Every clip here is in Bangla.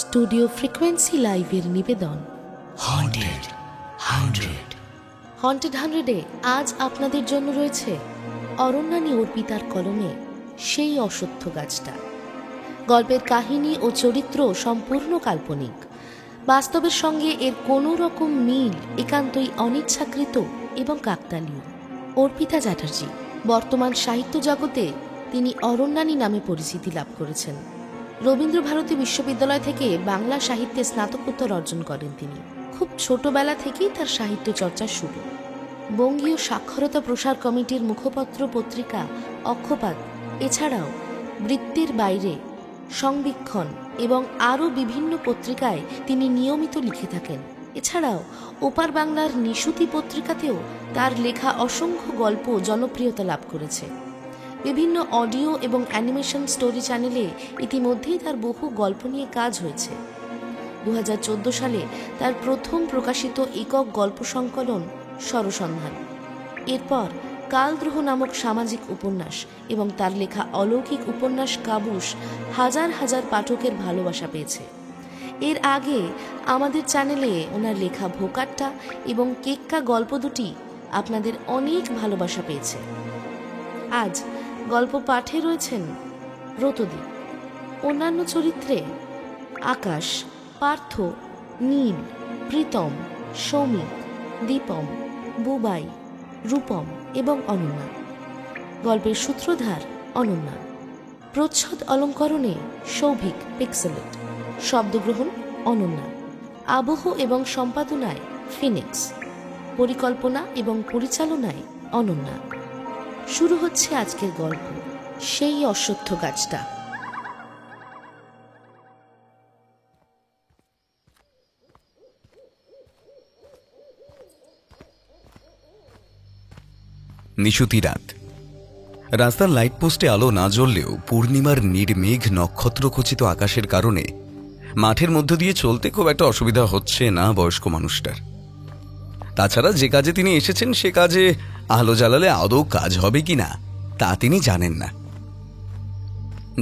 স্টুডিও ফ্রিকোয়েন্সি লাইভের নিবেদন হন্টেড 100-এ আজ আপনাদের জন্য রয়েছে অরণ্যানী অর্পিতার কলমে সেই অশ্বত্থ গাছটা। গল্পের কাহিনী ও চরিত্র সম্পূর্ণ কাল্পনিক, বাস্তবের সঙ্গে এর কোনো রকম মিল একান্তই অনিচ্ছাকৃত এবং কাকতালীয়। অর্পিতা চ্যাটার্জি বর্তমান সাহিত্য জগতে তিনি অরণ্যানী নামে পরিচিতি লাভ করেছেন। রবীন্দ্রভারতী বিশ্ববিদ্যালয় থেকে বাংলা সাহিত্যে স্নাতকোত্তর অর্জন করেন তিনি। খুব ছোটবেলা থেকেই তার সাহিত্য চর্চা শুরু। বঙ্গীয় সাক্ষরতা প্রসার কমিটির মুখপত্র পত্রিকা অক্ষপাত এছাড়াও বৃত্তির বাইরে সংবীক্ষণ এবং আরও বিভিন্ন পত্রিকায় তিনি নিয়মিত লিখে থাকেন। এছাড়াও ওপার বাংলার নিশুতি পত্রিকাতেও তার লেখা অসংখ্য গল্প জনপ্রিয়তা লাভ করেছে। বিভিন্ন অডিও এবং অ্যানিমেশন স্টোরি চ্যানেলে ইতিমধ্যেই তার বহু গল্প নিয়ে কাজ হয়েছে। 2014 সালে তার প্রথম প্রকাশিত একক গল্প সংকলন স্বরসন্ধান, এরপর কালদ্রোহ নামক সামাজিক উপন্যাস এবং তার লেখা অলৌকিক উপন্যাস কাবুস হাজার হাজার পাঠকের ভালোবাসা পেয়েছে। এর আগে আমাদের চ্যানেলে ওনার লেখা ভোকাট্টা এবং কেক্কা গল্প দুটি আপনাদের অনেক ভালোবাসা পেয়েছে। আজ গল্প পাঠে রয়েছেন ব্রতদীপ, অন্যান্য চরিত্রে আকাশ, পার্থ, নীল, প্রীতম, সৌমিক, দীপম, বুবাই, রূপম এবং অনন্যা। গল্পের সূত্রধার অনন্যা, প্রচ্ছদ অলঙ্করণে সৌভিক পিক্সেলেট, শব্দগ্রহণ অনন্যা, আবহ এবং সম্পাদনায় ফিনিক্স, পরিকল্পনা এবং পরিচালনায় অনন্যা। শুরু হচ্ছে আজকের গল্প সেই অশ্বত্থ গাছটা। নিশুতি রাত। রাস্তার লাইট পোস্টে আলো না জ্বললেও পূর্ণিমার নির্মেঘ নক্ষত্রখচিত আকাশের কারণে মাঠের মধ্য দিয়ে চলতে খুব একটা অসুবিধা হচ্ছে না বয়স্ক মানুষটার। তাছাড়া যে কাজে তিনি এসেছেন সে কাজে আলো জ্বালালে আদৌ কাজ হবে কিনা তা তিনি জানেন না।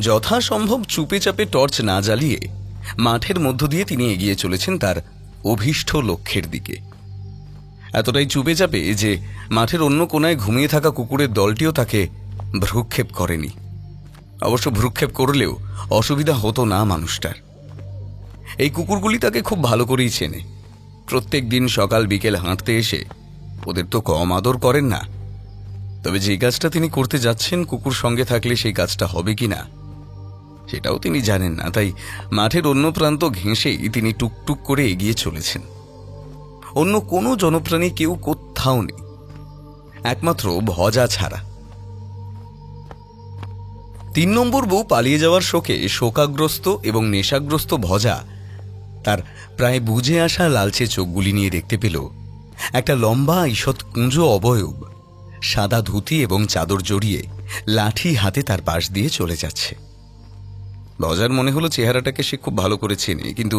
যথাসম্ভব চুপে চাপে টর্চ না জ্বালিয়ে মাঠের মধ্য দিয়ে তিনি এগিয়ে চলেছেন তার অভীষ্ট লক্ষ্যের দিকে। এতটাই চুপে চাপে যে মাঠের অন্য কোনায় ঘুমিয়ে থাকা কুকুরের দলটিও তাকে ভ্রুক্ষেপ করেনি। অবশ্য ভ্রুক্ষেপ করলেও অসুবিধা হতো না মানুষটার। এই কুকুরগুলি তাকে খুব ভালো করেই চেনে। প্রত্যেক দিন সকাল বিকেল হাঁটতে এসে ওদের তো কম আদর করেন না। তবে যে কাজটা তিনি করতে যাচ্ছেন কুকুর সঙ্গে থাকলে সেই কাজটা হবে কিনা সেটাও তিনি জানেন না। তাই মাঠের অন্য প্রান্ত ঘেঁষেই তিনি টুকটুক করে এগিয়ে চলেছেন। অন্য কোনো জনপ্রাণী কেউ কোথাও নেই, একমাত্র ভজা ছাড়া। 3 নম্বর বউ পালিয়ে যাওয়ার শোকে শোকাগ্রস্ত এবং নেশাগ্রস্ত ভজা তার প্রায় বুঝে আসা লালচে চোখগুলি নিয়ে দেখতে পেল একটা লম্বা ঈষৎ কুঁজো অবয়ব সাদা ধুতি এবং চাদর জড়িয়ে লাঠি হাতে তার পাশ দিয়ে চলে যাচ্ছে। ভজার মনে হলো চেহারাটাকে সে খুব ভালো করে চেনে, কিন্তু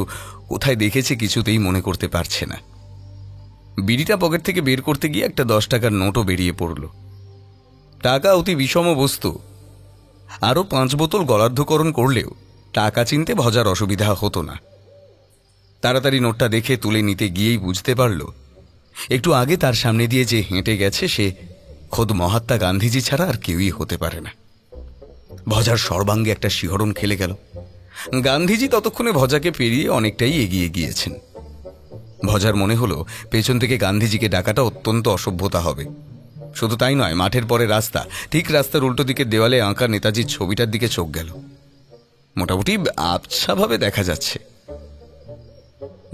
কোথায় দেখেছে কিছুতেই মনে করতে পারছে না। বিড়িটা পকেট থেকে বের করতে গিয়ে একটা 10 টাকার নোটও বেরিয়ে পড়ল। টাকা অতি বিষম বস্তু। আরও 5 বোতল গলার্ধকরণ করলেও টাকা চিনতে ভজার অসুবিধা হতো না। তাড়াতাড়ি নোটটা দেখে তুলে নিতে গিয়েই বুঝতে পারল একটু আগে তার সামনে দিয়ে যে হেঁটে গেছে সে খোদ মহাত্মা গান্ধীজি ছাড়া আর কেউই হতে পারে না। ভজার সর্বাঙ্গে একটা শিহরণ খেলে গেল। গান্ধীজি ততক্ষণে ভজাকে পেরিয়ে অনেকটাই এগিয়ে গিয়েছেন। ভজার মনে হলো পেছন থেকে গান্ধীজিকে ডাকাটা অত্যন্ত অসভ্যতা হবে। শুধু তাই নয়, মাঠের পরে রাস্তা, ঠিক রাস্তার উল্টো দিকের দেওয়ালে আঁকা নেতাজির ছবিটার দিকে চোখ গেল। মোটামুটি আবছাভাবে দেখা যাচ্ছে।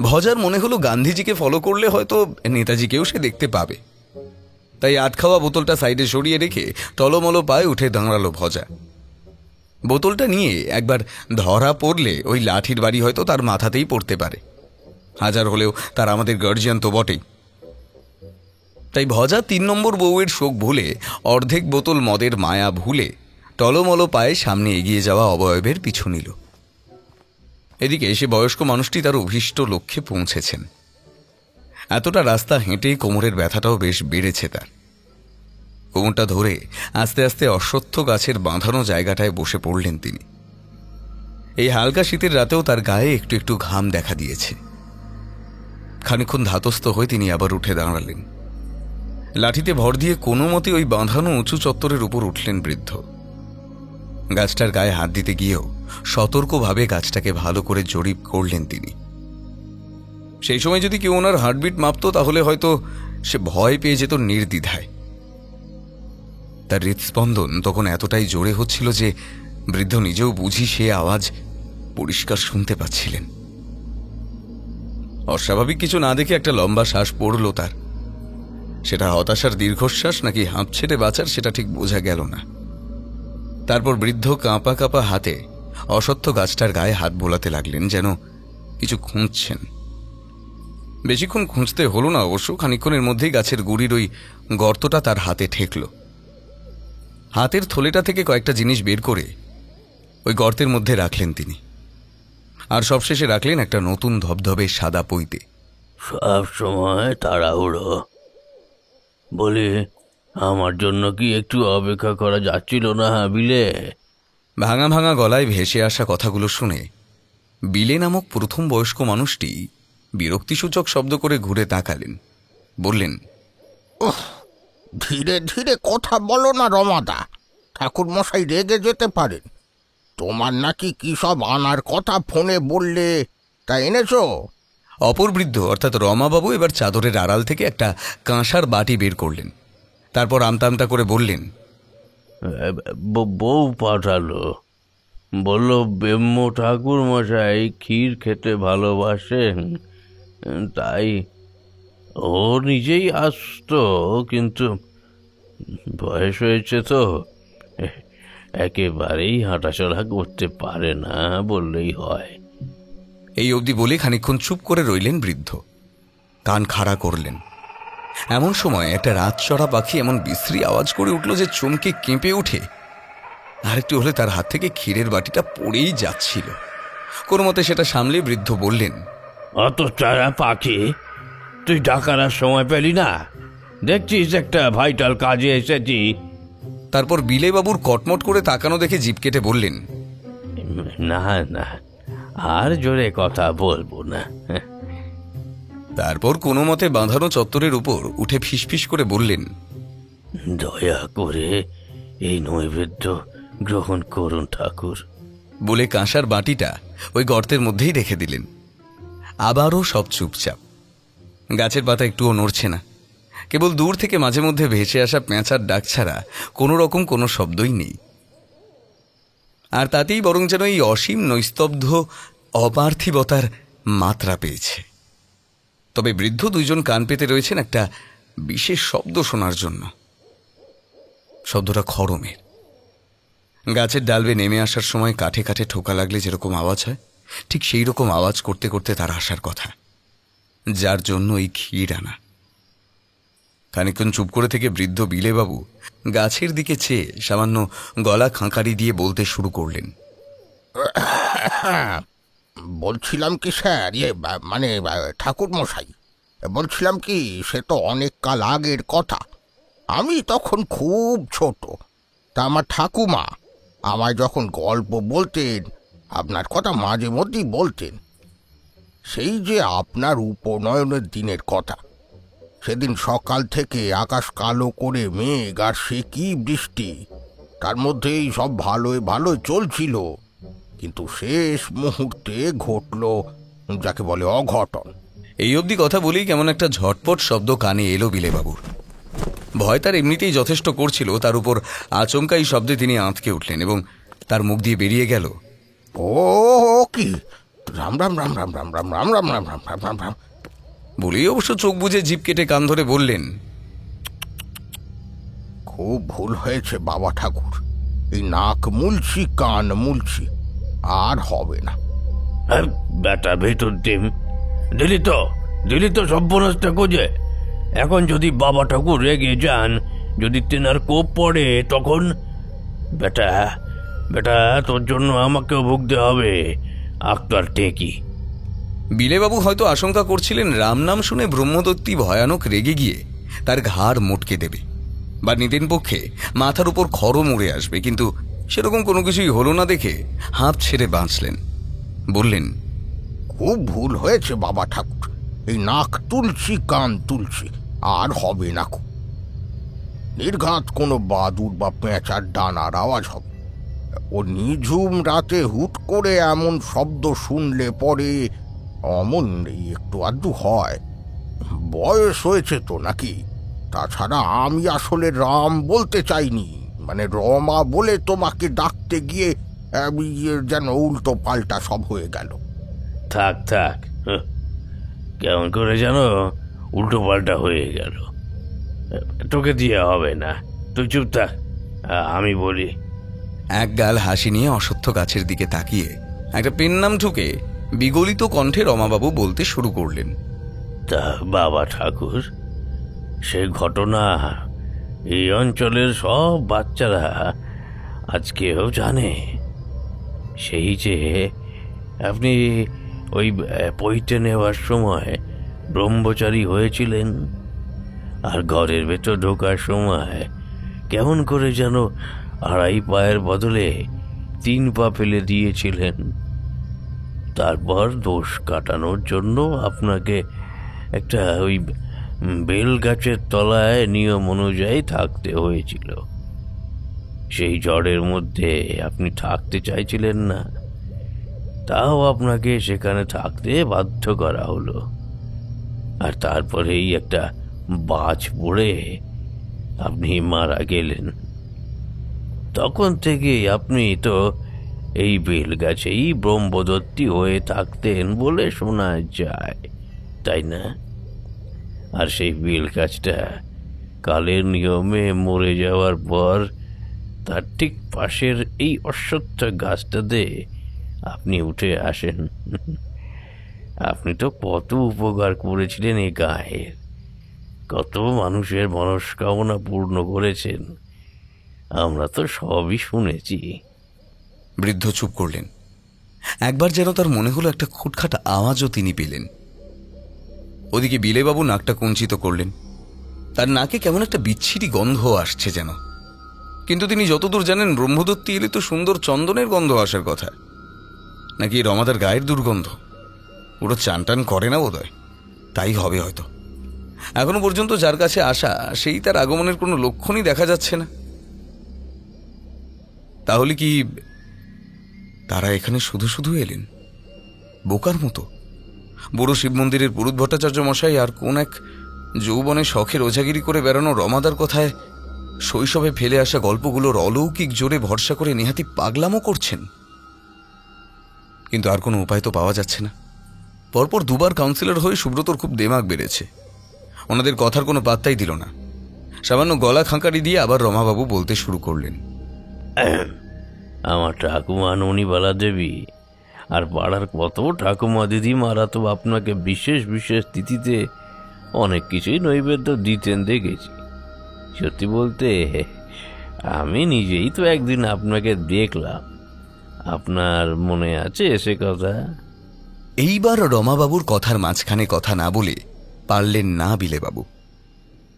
ভজার মনে হলো গান্ধীজিকে ফলো করলে হয়তো নেতাজিকেও সে দেখতে পাবে। তাই আটখাওয়া বোতলটা সাইডে সরিয়ে রেখে টলমলো পায়ে উঠে দাঁড়ালো ভজা। বোতলটা নিয়ে একবার ধরা পড়লে ওই লাঠির বাড়ি হয়তো তার মাথাতেই পড়তে পারে। হাজার হলেও তার আমাদের গার্জিয়ান তো বটেই। তাই ভজা 3 নম্বর বউয়ের শোক ভুলে, অর্ধেক বোতল মদের মায়া ভুলে টলমলো পায়ে সামনে এগিয়ে যাওয়া অবয়বের পিছু নিল। এদিকে সে বয়স্ক মানুষটি তার অভীষ্ট লক্ষ্যে পৌঁছেছেন। এতটা রাস্তা হেঁটে কোমরের ব্যথাটাও বেশ বেড়েছে তার। কোমরটা ধরে আস্তে আস্তে অশ্বত্থ গাছের বাঁধানো জায়গাটায় বসে পড়লেন তিনি। এই হালকা শীতের রাতেও তার গায়ে একটু একটু ঘাম দেখা দিয়েছে। খানিকক্ষণ ধাতস্থ হয়ে তিনি আবার উঠে দাঁড়ালেন। লাঠিতে ভর দিয়ে কোনো মতে ওই বাঁধানো উঁচু চত্বরের উপর উঠলেন বৃদ্ধ। গাছটার গায়ে হাত দিতে গিয়েও সতর্কভাবে গাছটাকে ভালো করে জরিপ করলেন তিনি। সেই সময় যদি কেউ ওনার হার্টবিট মাপত তাহলে হয়তো সে ভয় পেয়ে যেত নির্দ্বিধায়। তার হৃদস্পন্দন তখন এতটাই জোরে হচ্ছিল যে বৃদ্ধ নিজেও বুঝি সে আওয়াজ পরিষ্কার শুনতে পাচ্ছিলেন। অস্বাভাবিক কিছু না দেখে একটা লম্বা শ্বাস পড়ল তার। সেটা হতাশার দীর্ঘশ্বাস নাকি হাঁপ ছেড়ে বাঁচার সেটা ঠিক বোঝা গেল না। তারপর বৃদ্ধ কাঁপা কাঁপা হাতে অশ্বত্থ গাছটার গায়ে হাত বোলাতে লাগলেন, যেন কিছু খুঁজছেন। বেশিক্ষণ খুঁজতে হলো না অবশ্য। খানিকক্ষণের মধ্যেই গাছের গুড়ির ওই গর্তটা তার হাতে ঠেকল। হাতের থলেটা থেকে কয়েকটা জিনিস বের করে ওই গর্তের মধ্যে রাখলেন তিনি। আর সবশেষে রাখলেন একটা নতুন ধবধবে সাদা পইতে। সব সময় তাড়াহুড়ো, বলি আমার জন্য কি একটু অপেক্ষা করা যাচ্ছিল না বিলে? ভাঙা ভাঙা গলায় ভেসে আসা কথাগুলো শুনে বিলে নামক প্রথম বয়স্ক মানুষটি বিরক্তিসূচক শব্দ করে ঘুরে তাকালেন, বললেন, ধীরে ধীরে কথা বলো না রমাদা, ঠাকুর মশাই রেগে যেতে পারেন। তোমার নাকি কি সব আনার কথা ফোনে বললে, তা এনেছো? অপর বৃদ্ধ অর্থাৎ রমাবাবু এবার চাদরের আড়াল থেকে একটা কাঁসার বাটি বের করলেন। তারপর আমতামটা করে বললেন, বউ পাঠালো, বলল ব্রহ্ম ঠাকুর মশাই ক্ষীর খেতে ভালোবাসেন, তাই ও নিজেই আসতো, কিন্তু বয়স হয়েছে তো একেবারেই হাঁটাচলা করতে পারে না বললেই হয়। এই অবধি বলে খানিকক্ষণ চুপ করে রইলেন বৃদ্ধ, কান খাড়া করলেন। এমন সময় একটা রাতচড়া পাখি এমন বিশ্রী আওয়াজ করে উঠল যে চমকে কেঁপে উঠে আরেকটু হলে তার হাত থেকে ক্ষীরের বাটিটা পড়েই যাচ্ছিল। কোনো মতে সেটা সামলে বৃদ্ধ বললেন, অত চারা পাখি, তুই ডাকার সময় পেলি না? দেখছিস একটা ভাইটাল কাজে এসেছি। তারপর বিলেবাবুর কটমট করে তাকানো দেখে জিভ কেটে বললেন, না না, আর জোরে কথা বলবো না। তারপর কোনো মতে বাঁধানো চত্বরের উপর উঠে ফিসফিস করে বললেন, দয়া করে এই নৈবেদ্য গ্রহণ করুন ঠাকুর। বলে কাঁসার বাটিটা ওই গর্তের মধ্যেই রেখে দিলেন। আবারও সব চুপচাপ। গাছের পাতা একটুও নড়ছে না। কেবল দূর থেকে মাঝে মধ্যে ভেসে আসা পেঁচার ডাক ছাড়া কোনো রকম কোনো শব্দই নেই। আর তাতেই বরং যেন এই অসীম নৈস্তব্ধ অপার্থিবতার মাত্রা পেয়েছে। তবে বৃদ্ধ দুইজন কান পেতে রয়েছেন একটা বিশেষ শব্দ শোনার জন্য। শব্দটা খড়মের। গাছের ডালবে নেমে আসার সময় কাঠে কাঠে ঠোকা লাগলে যেরকম আওয়াজ হয়, ঠিক সেই রকম আওয়াজ করতে করতে তার আসার কথা, যার জন্য এই ক্ষীর আনা। খানিকক্ষণ চুপ করে থেকে বৃদ্ধ বিলেবাবু গাছের দিকে চেয়ে সামান্য গলা খাঁকারি দিয়ে বলতে শুরু করলেন, বলছিলাম কি স্যার, মানে ঠাকুর মশাই, বলছিলাম কি, সে তো অনেক কাল আগের কথা। আমি তখন খুব ছোট। তা আমার ঠাকুমা আমায় যখন গল্প বলতেন, আপনার কথা মাঝে মধ্যেই বলতেন। সেই যে আপনার উপনয়নের দিনের কথা, সেদিন সকাল থেকে আকাশ কালো করে মেঘ, আর সে কি বৃষ্টি। তার মধ্যেই সব ভালোই ভালোই চলছিল, কিন্তু শেষ মুহূর্তে ঘটল যাকে বলে অঘটন। এই অবধি কথা বলেই কেমন একটা ঝটপট শব্দ কানে এলো বিলেবাবুর। ভয় তার এমনিতেই যথেষ্ট করছিল, তার উপর আচমকা এই শব্দে তিনি আঁতকে উঠলেন এবং তার মুখ দিয়ে বেরিয়ে গেল, ও কি, রাম রাম রাম রাম রাম রাম রাম রাম রাম রাম রাম রাম রাম। বলেই অবশ্য চোখ বুজে জিভ কেটে কান ধরে বললেন, খুব ভুল হয়েছে বাবা ঠাকুর, এই নাক মুলছি, কান মুলছি, আর হবে না। বেটা ভেতর ডিম দিলি তো সর্বনাশটা কোজে। এখন যদি বাবা ঠাকুর রেগে যান, যদি তেনার কোপ পড়ে, তখন বেটা বেটা তোর জন্য আমাকেও ভুগতে হবে আক্তার টেকি। বিলেবাবু হয়তো আশঙ্কা করছিলেন রাম নাম শুনে ব্রহ্মদত্তী ভয়ানক রেগে গিয়ে তার ঘাড় মোটকে দেবে বা নিদেন পক্ষে মাথার উপর খড়ম উড়ে আসবে, কিন্তু সেরকম কোনো কিছুই হলো না দেখে হাঁপ ছেড়ে বাঁচলেন। বললেন, খুব ভুল হয়েছে বাবা ঠাকুর, এই নাক তুলছি কান তুলছি, আর হবে না। নির্ঘাত কোনো বাদুড় বা পেঁচার ডানার আওয়াজ হবে। ও নিঝুম রাতে হুট করে এমন শব্দ শুনলে পরে অমন একটু আধটু হয়। বয়স হয়েছে তো নাকি? তাছাড়া আমি আসলে রাম বলতে চাইনি, মানে রমা বলে তোমাকে ডাকতে গিয়ে যেন উল্টো পাল্টা সব হয়ে গেল। থাক থাক, কেমন করে জানো উল্টো পাল্টা হয়ে গেল? তোকে দিয়ে হবে না, তুই চুপ থাক, আমি বলি। এক গাল হাসি নিয়ে অশ্বত্থ গাছের দিকে তাকিয়ে একটা পেন নাম ঠুকে বিগলিত কণ্ঠে রমাবাবু বলতে শুরু করলেন, তা বাবা ঠাকুর, সে ঘটনা এই অঞ্চলের সব বাচ্চারা আজকেও জানে। সেই যে আপনি ওই পৈতে নেওয়ার সময় ব্রহ্মচারী হয়েছিলেন, আর ঘরের ভেতর ঢোকার সময় কেমন করে যেন 2.5 পায়ের বদলে 3 পা ফেলে দিয়েছিলেন। তারপর দোষ কাটানোর জন্য আপনাকে একটা ওই বেল গাছের তলায় নিয়ম অনুযায়ী থাকতে হয়েছিল। সেই ঝড়ের মধ্যে আপনি থাকতে চাইছিলেন না, তাও আপনাকে সেখানে থাকতে বাধ্য করা হলো। আর তারপরেই একটা বাজ পড়ে আপনি মারা গেলেন। তখন থেকে আপনি তো এই বেল গাছেই ব্রহ্মদত্তী হয়ে থাকতেন বলে শোনা যায়, তাই না? আর সেই বেল গাছটা কালের নিয়মে মরে যাওয়ার পর তার ঠিক পাশের এই অশ্বত্থ গাছটাতে আপনি উঠে আসেন। আপনি তো কত উপকার করেছিলেন এই গায়ের, কত মানুষের মনস্কামনা পূর্ণ করেছেন, আমরা তো সবই শুনেছি। বৃদ্ধ চুপ করলেন। একবার যেন তার মনে হলো একটা খুটখাট আওয়াজও তিনি পেলেন। ওদিকে বিলেবাবু নাকটা কুঞ্চিত করলেন। তার নাকে কেমন একটা বিচ্ছিরি গন্ধ আসছে যেন। কিন্তু তিনি যতদূর জানেন, ব্রহ্মদত্তী এলে তো সুন্দর চন্দনের গন্ধ আসার কথা, নাকি রমাদার গায়ের দুর্গন্ধ। ওরা চান টান করে না বোধহয়, তাই হবে হয়তো। এখনো পর্যন্ত যার কাছে আসা, সেই তার আগমনের কোনো লক্ষণই দেখা যাচ্ছে না। তাহলে কি তারা এখানে শুধু শুধু এলেন বোকার মতো? বড় শিব মন্দিরের পুরুত ভট্টাচার্য মশাই আর কোন এক যৌবনে শখের ওঝাগিরি করে বেড়ানো রমাদার কথায় শৈশবে ফেলে আসা গল্পগুলোর অলৌকিক জোরে ভরসা করে নেহাতি পাগলামো করছেন। কিন্তু আর কোনো উপায় তো পাওয়া যাচ্ছে না। পরপর 2 বার কাউন্সিলর হয়ে সুব্রতর খুব দেমাগ বেড়েছে। ওনাদের কথার কোনো পাত্তাই দিল না। সামান্য গলা খাঁকারি দিয়ে আবার রমাবাবু বলতে শুরু করলেন, আমার ঠাকুমা ননিবালা দেবী আর পাড়ার কত ঠাকুমা দিদিমারা তো আপনাকে বিশেষ বিশেষ তিথিতে অনেক কিছুই নৈবেদ্য দিতেন দেখেছি। সত্যি বলতে আমি নিজেই তো একদিন আপনাকে দেখলাম, আপনার মনে আছে সে কথা? এইবার রমাবাবুর কথার মাঝখানে কথা না বলে পারলেন না বিলেবাবু।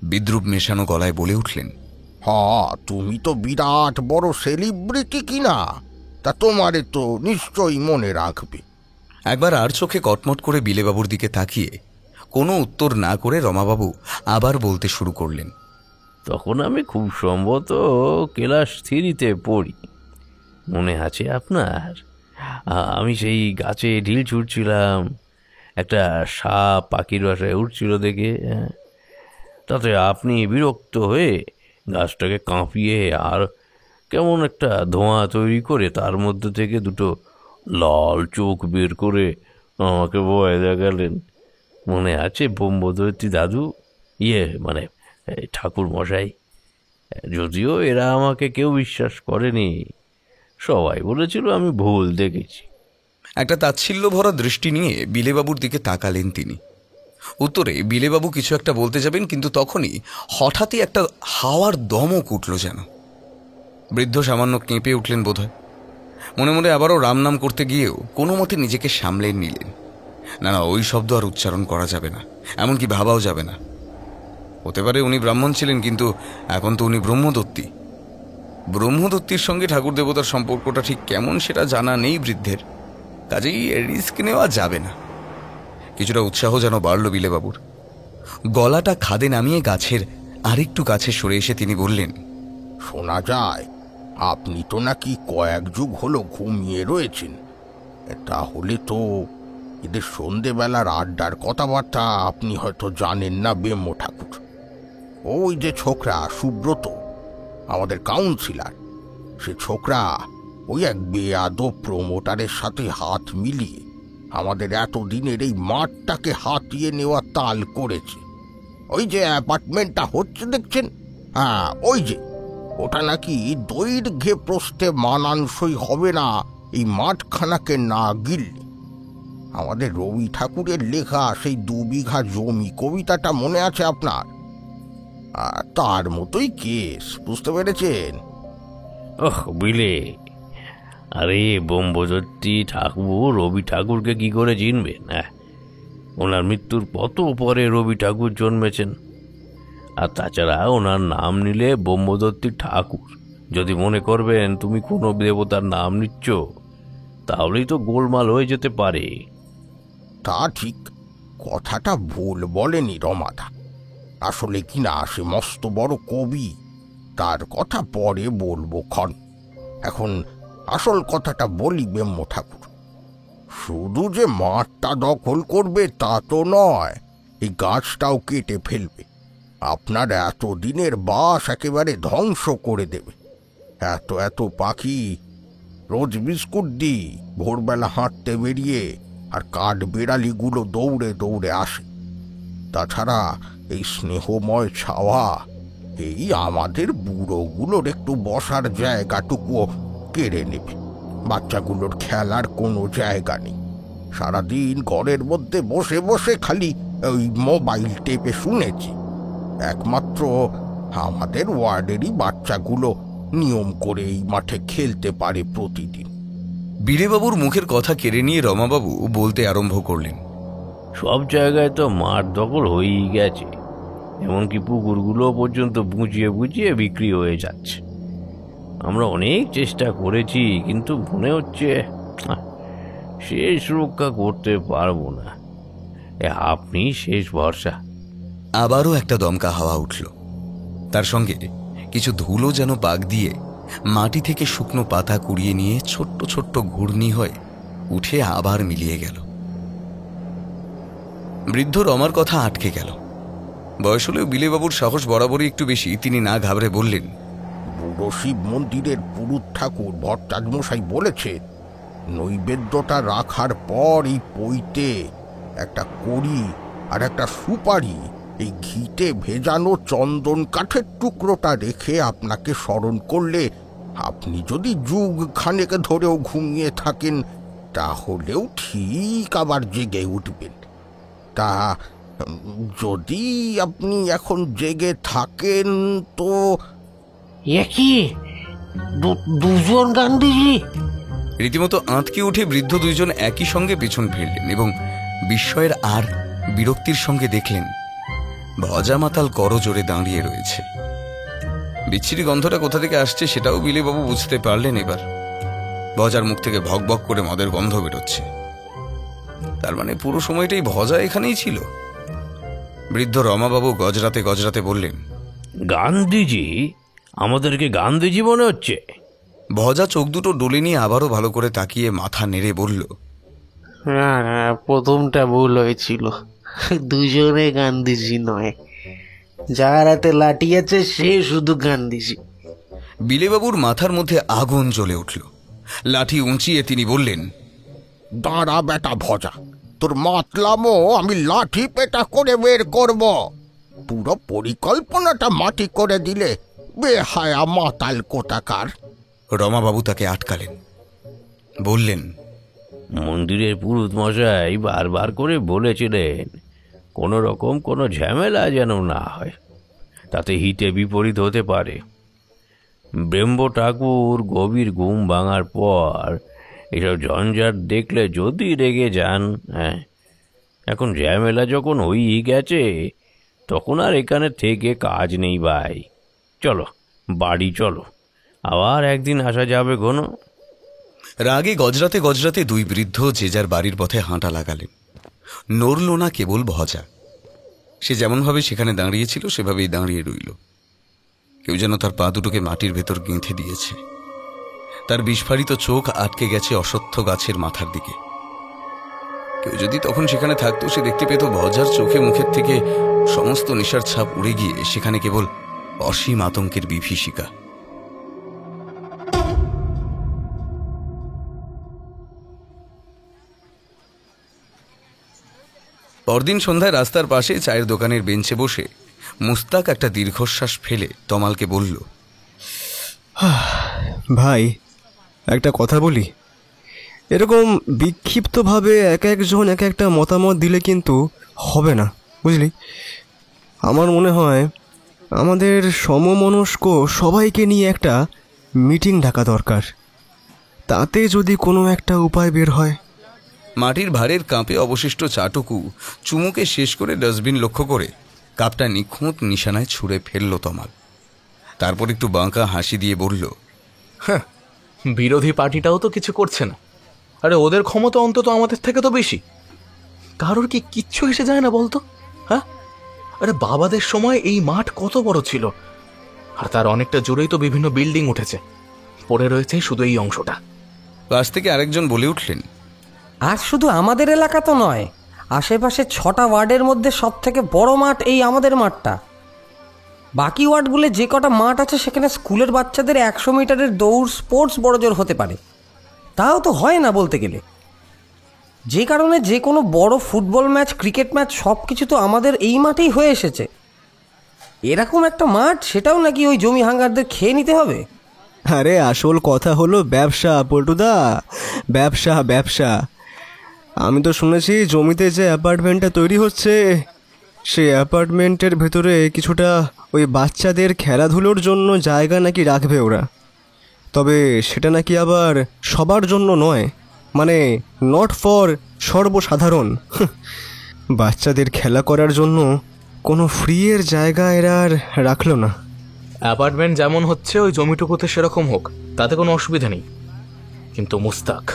বিদ্রুপ মেশানো গলায় বলে উঠলেন, তুমি তো বিরাট বড় সেলিব্রিটি কিনা, তা তোমারে তো নিশ্চয়ই মনে রাখবে। একবার আর চোখে কটমট করে বিলেবাবুর দিকে তাকিয়ে কোনো উত্তর না করে রমাবাবু আবার বলতে শুরু করলেন, তখন আমি খুব সম্ভবত ক্লাস 3-তে পড়ি, মনে আছে আপনার? আমি সেই গাছে ঢিল ছুটছিলাম, একটা সাপ পাখির বাসায় উঠছিল দেখে, তাতে আপনি বিরক্ত হয়ে গাছটাকে কাঁপিয়ে আর কেমন একটা ধোঁয়া তৈরি করে তার মধ্যে থেকে 2 লাল চোখ বের করে আমাকে ভয় দেখালেন। মনে আছে ব্রহ্মদত্তী দাদু, মানে ঠাকুর মশাই? যদিও এরা আমাকে কেউ বিশ্বাস করেনি, সবাই বলেছিল আমি ভুল দেখেছি। একটা তাচ্ছিল্য ভরা দৃষ্টি নিয়ে বিলেবাবুর দিকে তাকালেন তিনি। উত্তরে বিলেবাবু কিছু একটা বলতে যাবেন, কিন্তু তখনই হঠাৎই একটা হাওয়ার দমক উঠল যেন। বৃদ্ধ সামান্য কেঁপে উঠলেন বোধহয়। মনে মনে আবারও রাম নাম করতে গিয়েও কোনো মতে নিজেকে সামলে নিলেন। না, ওই শব্দ আর উচ্চারণ করা যাবে না, এমনকি ভাবাও যাবে না। হতে পারে উনি ব্রাহ্মণ ছিলেন, কিন্তু এখন তো উনি ব্রহ্মদত্তী। ব্রহ্মদত্তির সঙ্গে ঠাকুর দেবতার সম্পর্কটা ঠিক কেমন সেটা জানা নেই বৃদ্ধের, কাজেই রিস্ক নেওয়া যাবে না। কিছুটা উৎসাহ যেন বাড়ল বিলেবাবুর। গলাটা খাদে নামিয়ে গাছের আরেকটু কাছে সরে এসে তিনি বললেন, শোনা যায় আপনি তো নাকি কয়েক যুগ হলো ঘুমিয়ে রয়েছেন। তাহলে তো এদের সন্ধেবেলার আড্ডার কথাবার্তা আপনি হয়তো জানেন না ব্রহ্ম ঠাকুর। ওই যে ছোকরা সুব্রত, আমাদের কাউন্সিলর, সে ছোকরা ওই এক বেয়াদব প্রমোটারের সাথে হাত মিলিয়ে আমাদের এতদিনের এই মাঠটাকে হাতিয়ে নেওয়া তাল করেছে। ওই যে অ্যাপার্টমেন্টটা হচ্ছে দেখছেন, হ্যাঁ ওই যে, ওটা নাকি দৈর্ঘ্যে প্রস্থে মানানসই হবে না এই মাঠখানাকে না গিললে। আমাদের রবি ঠাকুরের লেখা সেই 2 বিঘা জমি কবিতাটা মনে আছে আপনার? তার মতোই কেস, বুঝতে পেরেছেন? ওহ বিলে, আরে ব্রহ্মদত্তি ঠাকুর রবি ঠাকুরকে কি করে চিনবেন? হ্যাঁ, ওনার মৃত্যুর কত পরে রবি ঠাকুর জন্মেছেন। আর তাছাড়া ওনার নাম নিলে ব্রহ্মদত্তি ঠাকুর যদি মনে করবেন তুমি কোনো দেবতার নাম নিচ্ছ, তাহলেই তো গোলমাল হয়ে যেতে পারে। তা ঠিক, কথাটা ভুল বলেনি রমাদা। আসলে কিনা সে মস্ত বড় কবি, তার কথা পরে বলবো ক্ষণ। এখন আসল কথাটা বলি ব্রহ্ম ঠাকুর। শুধু যে মাঠটা দখল করবে তা তো নয়, এই গাছটাও কেটে ফেলবে। আপনার এতদিনের বাস একেবারে ধ্বংস করে দেবে। এত এত পাখি রোজ বিস্কুট দিই ভোরবেলা হাঁটতে বেরিয়ে, আর কাঠ বেড়ালিগুলো দৌড়ে দৌড়ে আসে। তাছাড়া এই স্নেহময় ছাওয়া এই আমাদের বুড়োগুলোর একটু বসার জায়গাটুকুও কেড়ে নেবে। বাচ্চাগুলোর খেলার কোনো জায়গা নেই, সারাদিন ঘরের মধ্যে বসে বসে খালি ওই মোবাইল টেপে শুনেছি। একমাত্র আমাদের ওয়ার্ডেরই বাচ্চাগুলো নিয়ম করে এই মাঠে খেলতে পারে প্রতিদিন। বীরেবাবুর মুখের কথা কেড়ে নিয়ে রমাবাবু বলতে আরম্ভ করলেন, সব জায়গায় তো মাঠ দখল হয়েই গেছে, এমনকি পুকুরগুলো পর্যন্ত বুঝিয়ে বুঝিয়ে বিক্রি হয়ে যাচ্ছে। আমরা অনেক চেষ্টা করেছি, কিন্তু মনে হচ্ছে শেষ রক্ষা করতে পারবো না। আপনি শেষ ভরসা। আবারও একটা দমকা হাওয়া উঠল, তার সঙ্গে কিছু ধুলো যেন পাক দিয়ে মাটি থেকে শুকনো পাতা কুড়িয়ে নিয়ে ছোট্ট ছোট্ট ঘূর্ণি হয়ে উঠে আবার মিলিয়ে গেল। বৃদ্ধ রমার কথা আটকে গেল। বয়স হলেও বিলেবাবুর সাহস বরাবরই একটু বেশি। তিনি না ঘাবড়ে বললেন, বুড়ো শিব মন্দিরের পুরুত ঠাকুর ভট্টাচার্যমশাই বলেছে, নৈবেদ্যটা রাখার পর এই পইতে একটা কড়ি আর একটা সুপারি এই ঘিতে ভেজানো চন্দন কাঠের টুকরোটা রেখে আপনাকে স্মরণ করলে আপনি যদি যুগ খানেক ধরেও ঘুমিয়ে থাকেন তাহলেও ঠিক আবার জেগে উঠবেন। তা যদি আপনি এখন জেগে থাকেন তো। একই দুজন গান্ধীজি? রীতিমতো আঁতকে উঠে বৃদ্ধ দুইজন একই সঙ্গে পেছন ফিরলেন এবং বিস্ময়ের আর বিরক্তির সঙ্গে দেখলেন ভজা মাতাল করজোড়ে দাঁড়িয়ে রয়েছে। বিচ্ছিরি গন্ধটা কোথা থেকে আসছে সেটাও বিলেবাবু বুঝতে পারলেন। এবার ভজার মুখ থেকে ভক ভক করে মদের গন্ধ বেরোচ্ছে। তার মানে পুরো সময়টাই ভজা এখানেই ছিল। বৃদ্ধ রমাবাবু গজরাতে গজরাতে বললেন, গান্ধীজি? আমাদেরকে গান্ধীজি মনে হচ্ছে? ভজা চোখ দুটো ডলে নিয়ে আবারও ভালো করে তাকিয়ে মাথা নেড়ে বলল, না না, প্রথমটা ভুল হয়েছিল। দুজনে গান্ধীজি নয়, যার হাতে লাঠি আছে সে শুধু গান্ধীজি। বিলেবাবুর মাথার মধ্যে আগুন জ্বলে উঠল। লাঠি উঁচিয়ে তিনি বললেন, দাঁড়া বেটা ভজা, তোর মাতলামো আমি লাঠি পেটা করে বের করব। পুরো পরিকল্পনাটা মাটি করে দিলে বেহায়া মাতাল কোথাকার। রমাবাবু তাকে আটকালেন, বললেন, মন্দিরের পুরুত মশাই বারবার করে বলেছিলেন কোনো রকম কোনো ঝামেলা যেন না হয়, তাতে হিতে বিপরীত হতে পারে। ব্রহ্ম ঠাকুর গভীর ঘুম ভাঙার পর এসব ঝঞ্ঝাট দেখলে যদি রেগে যান। হ্যাঁ, এখন ঝামেলা যখন হয়েই গেছে তখন আর এখানে থেকে কাজ নেই ভাই। চলো বাড়ি চলো, আবার একদিন আসা যাবে কোনো। রাগে গজরাতে গজরাতে দুই বৃদ্ধ যে যার বাড়ির পথে হাঁটা লাগালেন। নড়ল না কেবল ভজা। সে যেমনভাবে সেখানে দাঁড়িয়েছিল সেভাবেই দাঁড়িয়ে রইল। কেউ যেন তার পা দুটোকে মাটির ভেতর গেঁথে দিয়েছে। তার বিস্ফারিত চোখ আটকে গেছে অশ্বত্থ গাছের মাথার দিকে। কেউ যদি তখন সেখানে থাকতো, সে দেখতে পেত ভজার চোখে মুখের থেকে সমস্ত নেশার ছাপ উড়ে গিয়ে সেখানে কেবল অসীম আতঙ্কের বিভীষিকা। পরদিন সন্ধ্যায় রাস্তার পাশে চায়ের দোকানের বেঞ্চে বসে মুস্তাক একটা দীর্ঘশ্বাস ফেলে তমালকে বলল, ভাই একটা কথা বলি, এরকম বিক্ষিপ্তভাবে এক একজন এক একটা মতামত দিলে কিন্তু হবে না, বুঝলি? আমার মনে হয় আমাদের সমমনস্ক সবাইকে নিয়ে একটা মিটিং ডাকা দরকার। তাতে যদি কোনো একটা উপায় বের হয়। মাটির ভারের কাপে অবশিষ্ট চাটুকু চুমুকে শেষ করে ডাস্টবিন লক্ষ্য করে কাপটা নিখুঁত নিশানায় ছুঁড়ে ফেলল তমাল। তারপর একটু বাঁকা হাসি দিয়ে বলল, হ্যাঁ, বিরোধী পার্টিটাও তো কিছু করছে না। আরে ওদের ক্ষমতা অন্তত আমাদের থেকে তো বেশি। কারোর কি কিচ্ছু এসে যায় না বলতো? হ্যাঁ, আরে বাবাদের সময় এই মাঠ কত বড় ছিল, আর তার অনেকটা জুড়েই তো বিভিন্ন বিল্ডিং উঠেছে, পড়ে রয়েছে শুধু এই অংশটা। পাশ থেকে আরেকজন বলে উঠলেন, আর শুধু আমাদের এলাকা তো নয়, আশেপাশে 6টা ওয়ার্ডের মধ্যে সব থেকে বড় মাঠ এই আমাদের মাঠটা। বাকি ওয়ার্ডগুলো যে কটা মাঠ আছে সেখানে স্কুলের বাচ্চাদের 100 মিটারের দৌড় স্পোর্টস বড়জোর হতে পারে, তাও তো হয় না বলতে গেলে। যে কারণে যে কোনো বড় ফুটবল ম্যাচ, ক্রিকেট ম্যাচ সব কিছু তো আমাদের এই মাঠেই হয়ে এসেছে। এরকম একটা মাঠ, সেটাও নাকি ওই জমি হাঙ্গারদের খেয়ে নিতে হবে? আরে আসল কথা হলো ব্যবসা পল্টুদা, ব্যবসা ব্যবসা। আমি তো শুনেছি জমিতে যে অ্যাপার্টমেন্টটা তৈরি হচ্ছে সেই অ্যাপার্টমেন্টের ভেতরে কিছুটা ওই বাচ্চাদের খেলাধুলোর জন্য জায়গা নাকি রাখবে ওরা। তবে সেটা নাকি আবার সবার জন্য নয়, মানে নট ফর সর্বসাধারণ। বাচ্চাদের খেলা করার জন্য কোনো ফ্রিয়ের জায়গা এরা আর রাখলো না। অ্যাপার্টমেন্ট যেমন হচ্ছে ওই জমিটুকুতে সেরকম হোক, তাতে কোনো অসুবিধা নেই। কিন্তু মুস্তাক,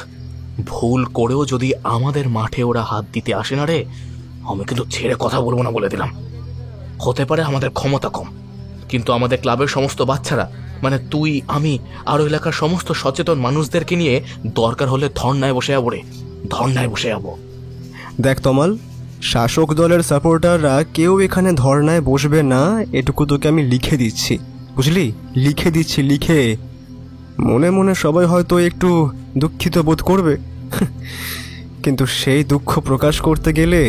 ভুল করেও যদি আমাদের মাঠে ওরা হাত দিতে আসে না রে, আমি কিন্তু ছেড়ে কথা বলবো না বলে দিলাম। হতে পারে আমাদের ক্ষমতা কম, কিন্তু আমাদের ক্লাবের সমস্ত বাচ্চারা, মানে তুই, আমি, আরও এলাকার সমস্ত সচেতন মানুষদেরকে নিয়ে দরকার হলে ধর্নায় বসে যাবো রে, ধর্নায় বসে যাবো। দেখ তমাল, শাসক দলের সাপোর্টাররা কেউ এখানে ধর্নায় বসবে না, এটুকু তোকে আমি লিখে দিচ্ছি, বুঝলি? লিখে দিচ্ছি, লিখে। মনে মনে সবাই হয়তো একটু দুঃখিত বোধ করবে, কিন্তু সেই দুঃখ প্রকাশ করতে গেলে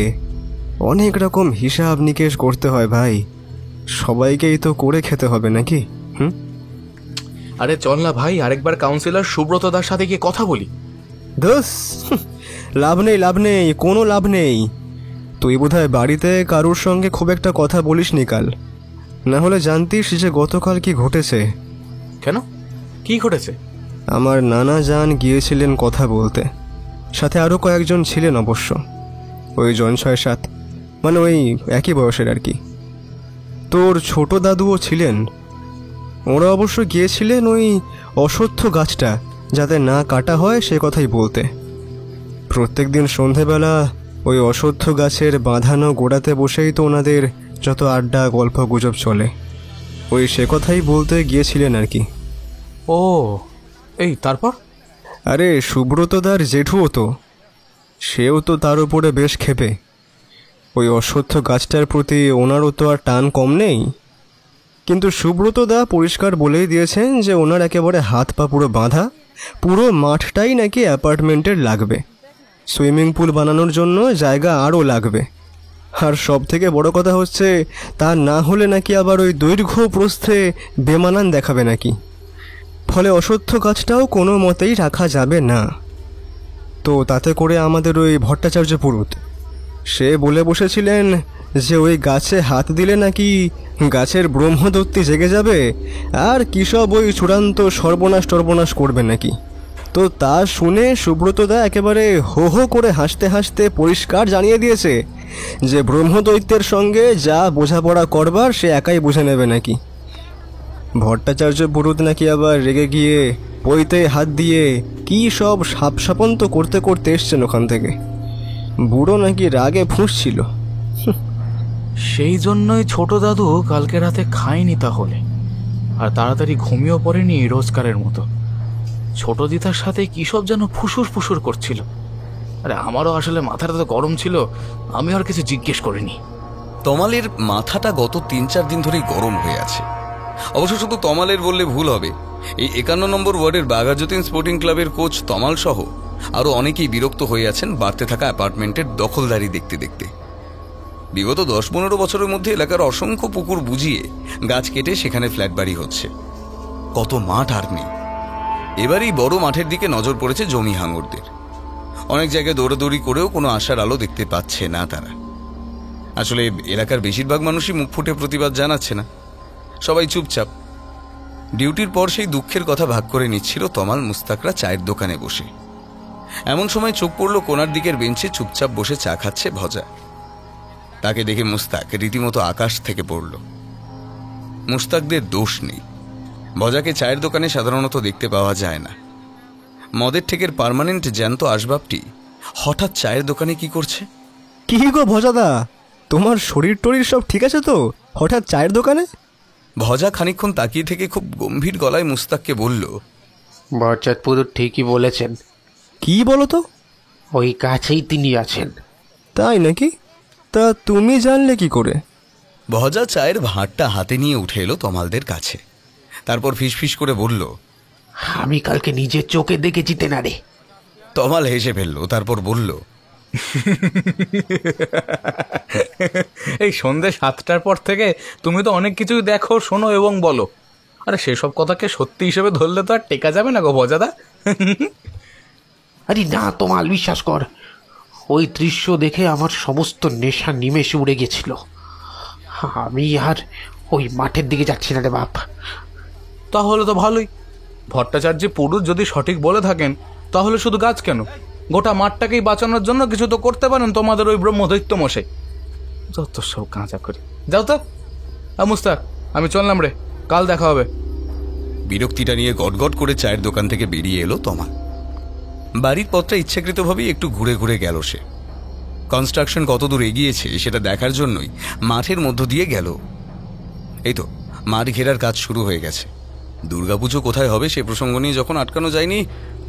অনেক রকম হিসাব নিকেশ করতে হয় ভাই। সবাইকেই তো করে খেতে হবে নাকি? আরে চল না ভাই, আরেকবার কাউন্সিলর সুব্রত দার সাথে গিয়ে কথা বলি। দোস, লাভ নেই, লাভ নেই, কোনো লাভ নেই। তুই বোধহয় বাড়িতে কারোর সঙ্গে খুব একটা কথা বলিসনি কাল, না হলে জানতিস যে গতকাল কি ঘটেছে। কেন, কি ঘটেছে? আমার নানা জান গিয়েছিলেন কথা বলতে, সাথে আরও কয়েকজন ছিলেন অবশ্য, ওই জন 6-7, মানে ওই একই বয়সের আর কি। তোর ছোট দাদুও ছিলেন। ওরা অবশ্য গিয়েছিলেন ওই অশ্বত্থ গাছটা যাতে না কাটা হয় সে কথাই বলতে। প্রত্যেক দিন সন্ধেবেলা ওই অশ্বত্থ গাছের বাঁধানো গোড়াতে বসেই তো ওনাদের যত আড্ডা গল্প গুজব চলে, ওই সে কথাই বলতে গিয়েছিলেন আর কি। ও, এই তারপর? আরে সুব্রতদার জেঠুও তো, সেও তো তার উপরে বেশ ক্ষেপে। ওই অশ্বত্থ গাছটার প্রতি ওনারও তো আর টান কম নেই। কিন্তু সুব্রতদা পরিষ্কার বলেই দিয়েছেন যে ওনার একেবারে হাত পা পুরো বাঁধা, পুরো মাঠটাই নাকি অ্যাপার্টমেন্টের লাগবে। সুইমিং পুল বানানোর জন্য জায়গা আরও লাগবে। আর সব থেকে বড় কথা হচ্ছে, তা না হলে নাকি আবার ওই দৈর্ঘ্য প্রস্থে বেমানান দেখাবে নাকি। ফলে অশ্বত্থ গাছটাও কোনো মতেই রাখা যাবে না। তো তাতে করে আমাদের ওই ভট্টাচার্য পুরুত, সে বলে বসেছিলেন যে ওই গাছে হাত দিলে নাকি গাছের ব্রহ্মদত্তি জেগে যাবে, আর কী সব ওই চূড়ান্ত সর্বনাশ করবে নাকি। তো তা শুনে সুব্রতদা একেবারে হো হো করে হাসতে হাসতে পরিষ্কার জানিয়ে দিয়েছে যে ব্রহ্মদৈত্যের সঙ্গে যা বোঝাপড়া করবার সে একাই বুঝে নেবে নাকি। ভট্টাচার্য পুরোত নাকি আবার রেগে গিয়ে পইতে হাত দিয়ে কি সব সাপসাপন্ত করতে করতে এসছেন ওখান থেকে। বুড়ো নাকি রাগে ফুঁসছিল। সেই জন্যই ছোট দাদু কালকে রাতে খায়নি তাহলে, আর তাড়াতাড়ি ঘুমিয়েও পড়েনি রোজকারের মতো। ছোট দিদার সাথে কী সব যেন ফুসুর ফুসুর করছিল। আরে আমারও আসলে মাথাটা তো গরম ছিল, আমি আর কিছু জিজ্ঞেস করিনি। তমালের মাথাটা গত 3-4 দিন ধরেই গরম হয়ে আছে। অবশ্য শুধু তমালের বললে ভুল হবে, এই 51 নম্বর ওয়ার্ডের বাঘাযতীন স্পোর্টিং ক্লাবের কোচ তমাল সহ আরও অনেকেই বিরক্ত হয়ে আছেন বাড়তে থাকা অ্যাপার্টমেন্টের দখলদারি দেখতে দেখতে। বিগত 10-15 বছরের মধ্যে এলাকার অসংখ্য পুকুর বুঝিয়ে গাছ কেটে সেখানে ফ্ল্যাট বাড়ি হচ্ছে। কত মাঠ আর নেই। এবারই বড় মাঠের দিকে নজর পড়েছে জমি হাঙরদের। অনেক জায়গায় দৌড়াদৌড়ি করেও কোনো আশার আলো দেখতে পাচ্ছে না তারা। আসলে এলাকার বেশিরভাগ মানুষই মুখ ফুটে প্রতিবাদ জানাচ্ছে না, সবাই চুপচাপ। ডিউটির পর সেই দুঃখের কথা ভাগ করে নিচ্ছিল তমাল মুস্তাকরা চায়ের দোকানে বসে। এমন সময় চোখ পড়ল কোনার দিকের বেঞ্চে চুপচাপ বসে চা খাচ্ছে ভজা। তাকে দেখে মুস্তাক রীতিমতো আকাশ থেকে পড়ল। মুস্তাকদের দোষ নেই, ভজাকে চায়ের দোকানে সাধারণত দেখতে পাওয়া যায় না। মদের ঠেকের পার্মানেন্ট জ্যান্ত আসবাবটি হঠাৎ চায়ের দোকানে কি করছে? কি গো ভজাদা, তোমার শরীর টরীর সব ঠিক আছে তো? হঠাৎ চায়ের দোকানে? ভজা খানিকক্ষণ তাকিয়ে থেকে খুব গম্ভীর গলায় মুস্তাককে বলল, বরচাঁদপুর ঠিকই বলেছেন। কি বলো তো? ওই কাছেই তিনি আছেন। তাই নাকি? তা তুমি জানলে কি করে? ভজা চায়ের ভাঁড়টা হাতে নিয়ে উঠে এলো তমালদের কাছে। তারপর ফিসফিস করে বলল, আমি কালকে নিজের চোখে দেখেছি তেনারে। তমাল হেসে ফেলল, তারপর বলল, এই সন্ধ্যে 7টার পর থেকে তুমি তো অনেক কিছুই দেখো, শোনো এবং বলো। আরে সেসব কথাকে সত্যি হিসেবে ধরলে তো আর টেকা যাবে না গো ভজাদা। আরে না তোমাল, বিশ্বাস কর, ওই দৃশ্য দেখে আমার সমস্ত নেশা নিমেষে উড়ে গেছিল। আমি আর ওই মাঠের দিকে যাচ্ছি না রে বাপ। তাহলে তো ভালোই। ভট্টাচার্য পুরুষ যদি সঠিক বলে থাকেন, তাহলে শুধু গাছ কেন, গোটা মাঠটাকেই বাঁচানোর জন্য কিছু তো করতে পারেন তোমাদের ওই ব্রহ্মদৈত্য মশাই। যত সব কাঁচা করি। যাও তো মুস্তাক, আমি চললাম রে, কাল দেখা হবে। বিরক্তিটা নিয়ে গটগট করে চায়ের দোকান থেকে বেরিয়ে এলো তমাল। বাড়ির পথটা ইচ্ছাকৃতভাবেই একটু ঘুরে ঘুরে গেল সে। কনস্ট্রাকশন কতদূর এগিয়েছে সেটা দেখার জন্যই মাঠের মধ্য দিয়ে গেল। এই তো মাঠ ঘেরার কাজ শুরু হয়ে গেছে। দুর্গাপুজো কোথায় হবে সে প্রসঙ্গ নিয়ে যখন আটকানো যায়নি,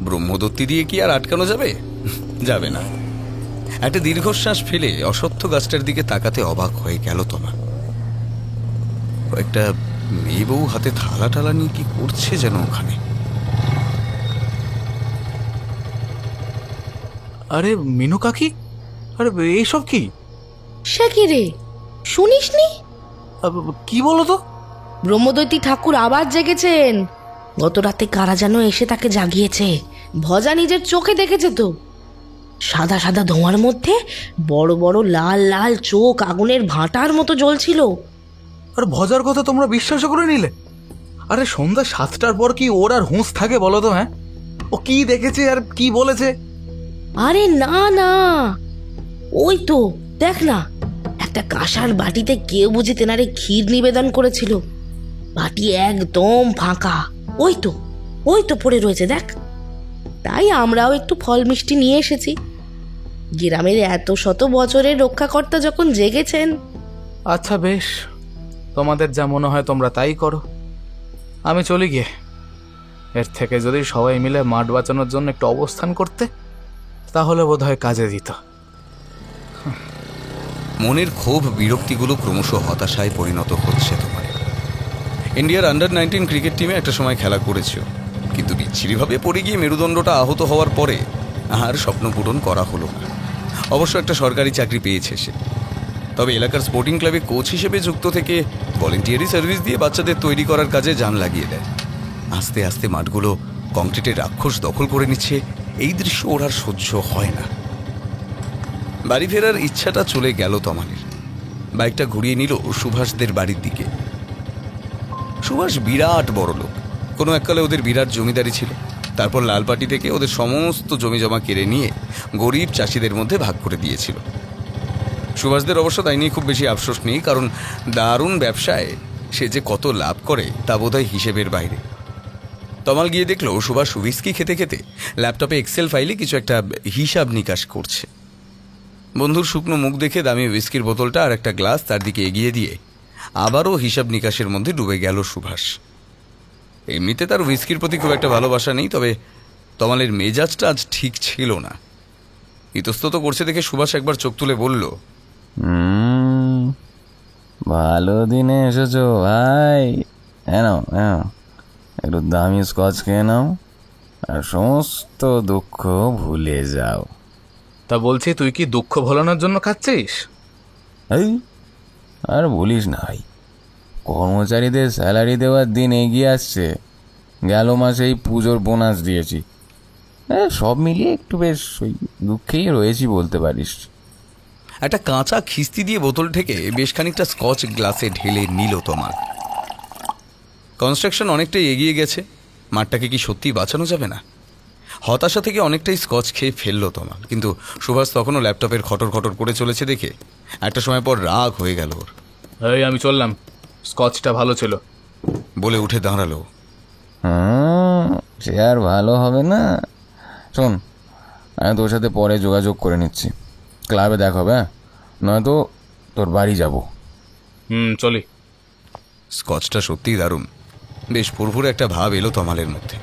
ব্রহ্মদত্তি দিয়ে কি আর আটকানো যাবে? যাবে না। একটা দীর্ঘশ্বাস ফেলে অশ্বত্থ গাছটার দিকে তাকাতে অবাক হয়ে গেল তোমার। কয়েকটা মেয়ে বউ হাতে থালা টালা নিয়ে কি করছে যেন ওখানে। আরে মিনু কাকি, আরে এইসব কি? সে কি রে, শুনিসনি? কি বলো তো? ব্রহ্মদৈতী ঠাকুর আবার জেগেছেন। গত রাতে কারা যেন এসে তাকে জাগিয়েছে। ভজা নিজের চোখে দেখেছে তো। সাদা সাদা ধোঁয়ার মধ্যে বড় বড় লাল লাল চোখ আগুনের ভাঁটার মতো জ্বলছিল। আর ভজার কথা তোমরা বিশ্বাস করে নিলে? আরে সন্ধ্যা 7টার পর কি ওর আর হুঁশ থাকে বলো তো? হ্যাঁ, ও কি দেখেছে আর কি বলেছে? আরে না না, ওই তো দেখ না, একটা কাঁসার বাটিতে কেউ বুঝি তেনারে ক্ষীর নিবেদন করেছিল। বাটি একদম ফাঁকা, ওই তো পড়ে রয়েছে দেখ। তাই আমরাও একটু ফল মিষ্টি নিয়ে এসেছি। গ্রামের এত শত বছরের রক্ষাকর্তা যখন জেগেছেন। আচ্ছা বেশ, তোমাদের যা মনে হয় তোমরা তাই করো। আমি চলি গিয়ে। এর থেকে যদি সবাই মিলে মাঠ বাঁচানোর জন্য একটু অবস্থান করতে, তাহলে বোধহয় কাজে দিত। মনের ক্ষোভ বিরক্তিগুলো ক্রমশ হতাশায় পরিণত হচ্ছে তোমার। ইন্ডিয়ার আন্ডার-19 ক্রিকেট টিমে একটা সময় খেলা করেছ, কিন্তু বিচ্ছিরিভাবে পড়ে গিয়ে মেরুদণ্ডটা আহত হওয়ার পরে আর স্বপ্ন পূরণ করা হলো না। অবশ্য একটা সরকারি চাকরি পেয়েছে সে। তবে এলাকার স্পোর্টিং ক্লাবে কোচ হিসেবে যুক্ত থেকে ভলেন্টিয়ারি সার্ভিস দিয়ে বাচ্চাদের তৈরি করার কাজে জান লাগিয়ে দেয়। আস্তে আস্তে মাঠগুলো কংক্রিটের রাক্ষস দখল করে নিচ্ছে। এই দৃশ্য ওর আর সহ্য হয় না। বাড়ি ফেরার ইচ্ছাটা চলে গেল তমালের। বাইকটা ঘুরিয়ে নিল সুভাষদের বাড়ির দিকে। সুভাষ বিরাট বড় লোক। কোনো এককালে ওদের বিরাট জমিদারি ছিল। তারপর লালপাটি থেকে ওদের সমস্ত জমি জমা কেড়ে নিয়ে গরিব চাষিদের মধ্যে ভাগ করে দিয়েছিল। সুভাষদের অবশ্য তাই নিয়ে খুব বেশি আফসোস নেই, কারণ দারুণ ব্যবসায় সে যে কত লাভ করে তা বোধহয় হিসেবের বাইরে। তমাল গিয়ে দেখলো সুভাষ হুইস্কি খেতে খেতে ল্যাপটপে এক্সেল ফাইলে কিছু একটা হিসাব নিকাশ করছে। বন্ধুর শুকনো মুখ দেখে দামি হুইস্কির বোতলটা আর একটা গ্লাস তার দিকে এগিয়ে দিয়ে আবারও হিসাব নিকাশের মধ্যে ডুবে গেল সুভাষ। এমনিতে তার হুইস্কির প্রতি খুব একটা ভালোবাসা নেই, তবে তমালের মেজাজটা আজ ঠিক ছিল না। ইতস্তত করছে দেখে সুভাষ একবার চোখ তুলে বলল, ভালো দিনে এসেছো ভাই, নাও একটু দামি স্কচ খেয়ে নাও আর সমস্ত দুঃখ ভুলে যাও। তা বলছি, তুই কি দুঃখ ভোলানোর জন্য খাচ্ছিস? এই আর বলিস না ভাই, কর্মচারীদের স্যালারি দেওয়ার দিন এগিয়ে আসছে, গেল মাসে এই পুজোর বোনাস দিয়েছি, সব মিলিয়ে একটু বেশ ওই দুঃখেই রয়েছি বলতে পারিস। একটা কাঁচা খিস্তি দিয়ে বোতল থেকে বেশ খানিকটা স্কচ গ্লাসে ঢেলে নিল তমাল। কনস্ট্রাকশন অনেকটাই এগিয়ে গেছে, মাঠটাকে কি সত্যি বাঁচানো যাবে না? হতাশা থেকে অনেকটাই স্কচ খেয়ে ফেললো তমাল, কিন্তু সুভাষ তখনও ল্যাপটপের খটর খটর করে চলেছে দেখে একটা সময় পর রাগ হয়ে গেল ওর। এই আমি চললাম, স্কচটা ভালো ছিল বলে উঠে দাঁড়ালো। সে আর ভালো হবে না। শোন, আমি তোর সাথে পরে যোগাযোগ করে নিচ্ছি, ক্লাবে দেখা হবে, নয়তো তোর বাড়ি যাব। চলি। স্কচটা সত্যিই দারুণ, বেশ ফুরফুরে একটা ভাব এলো তমালের মধ্যে।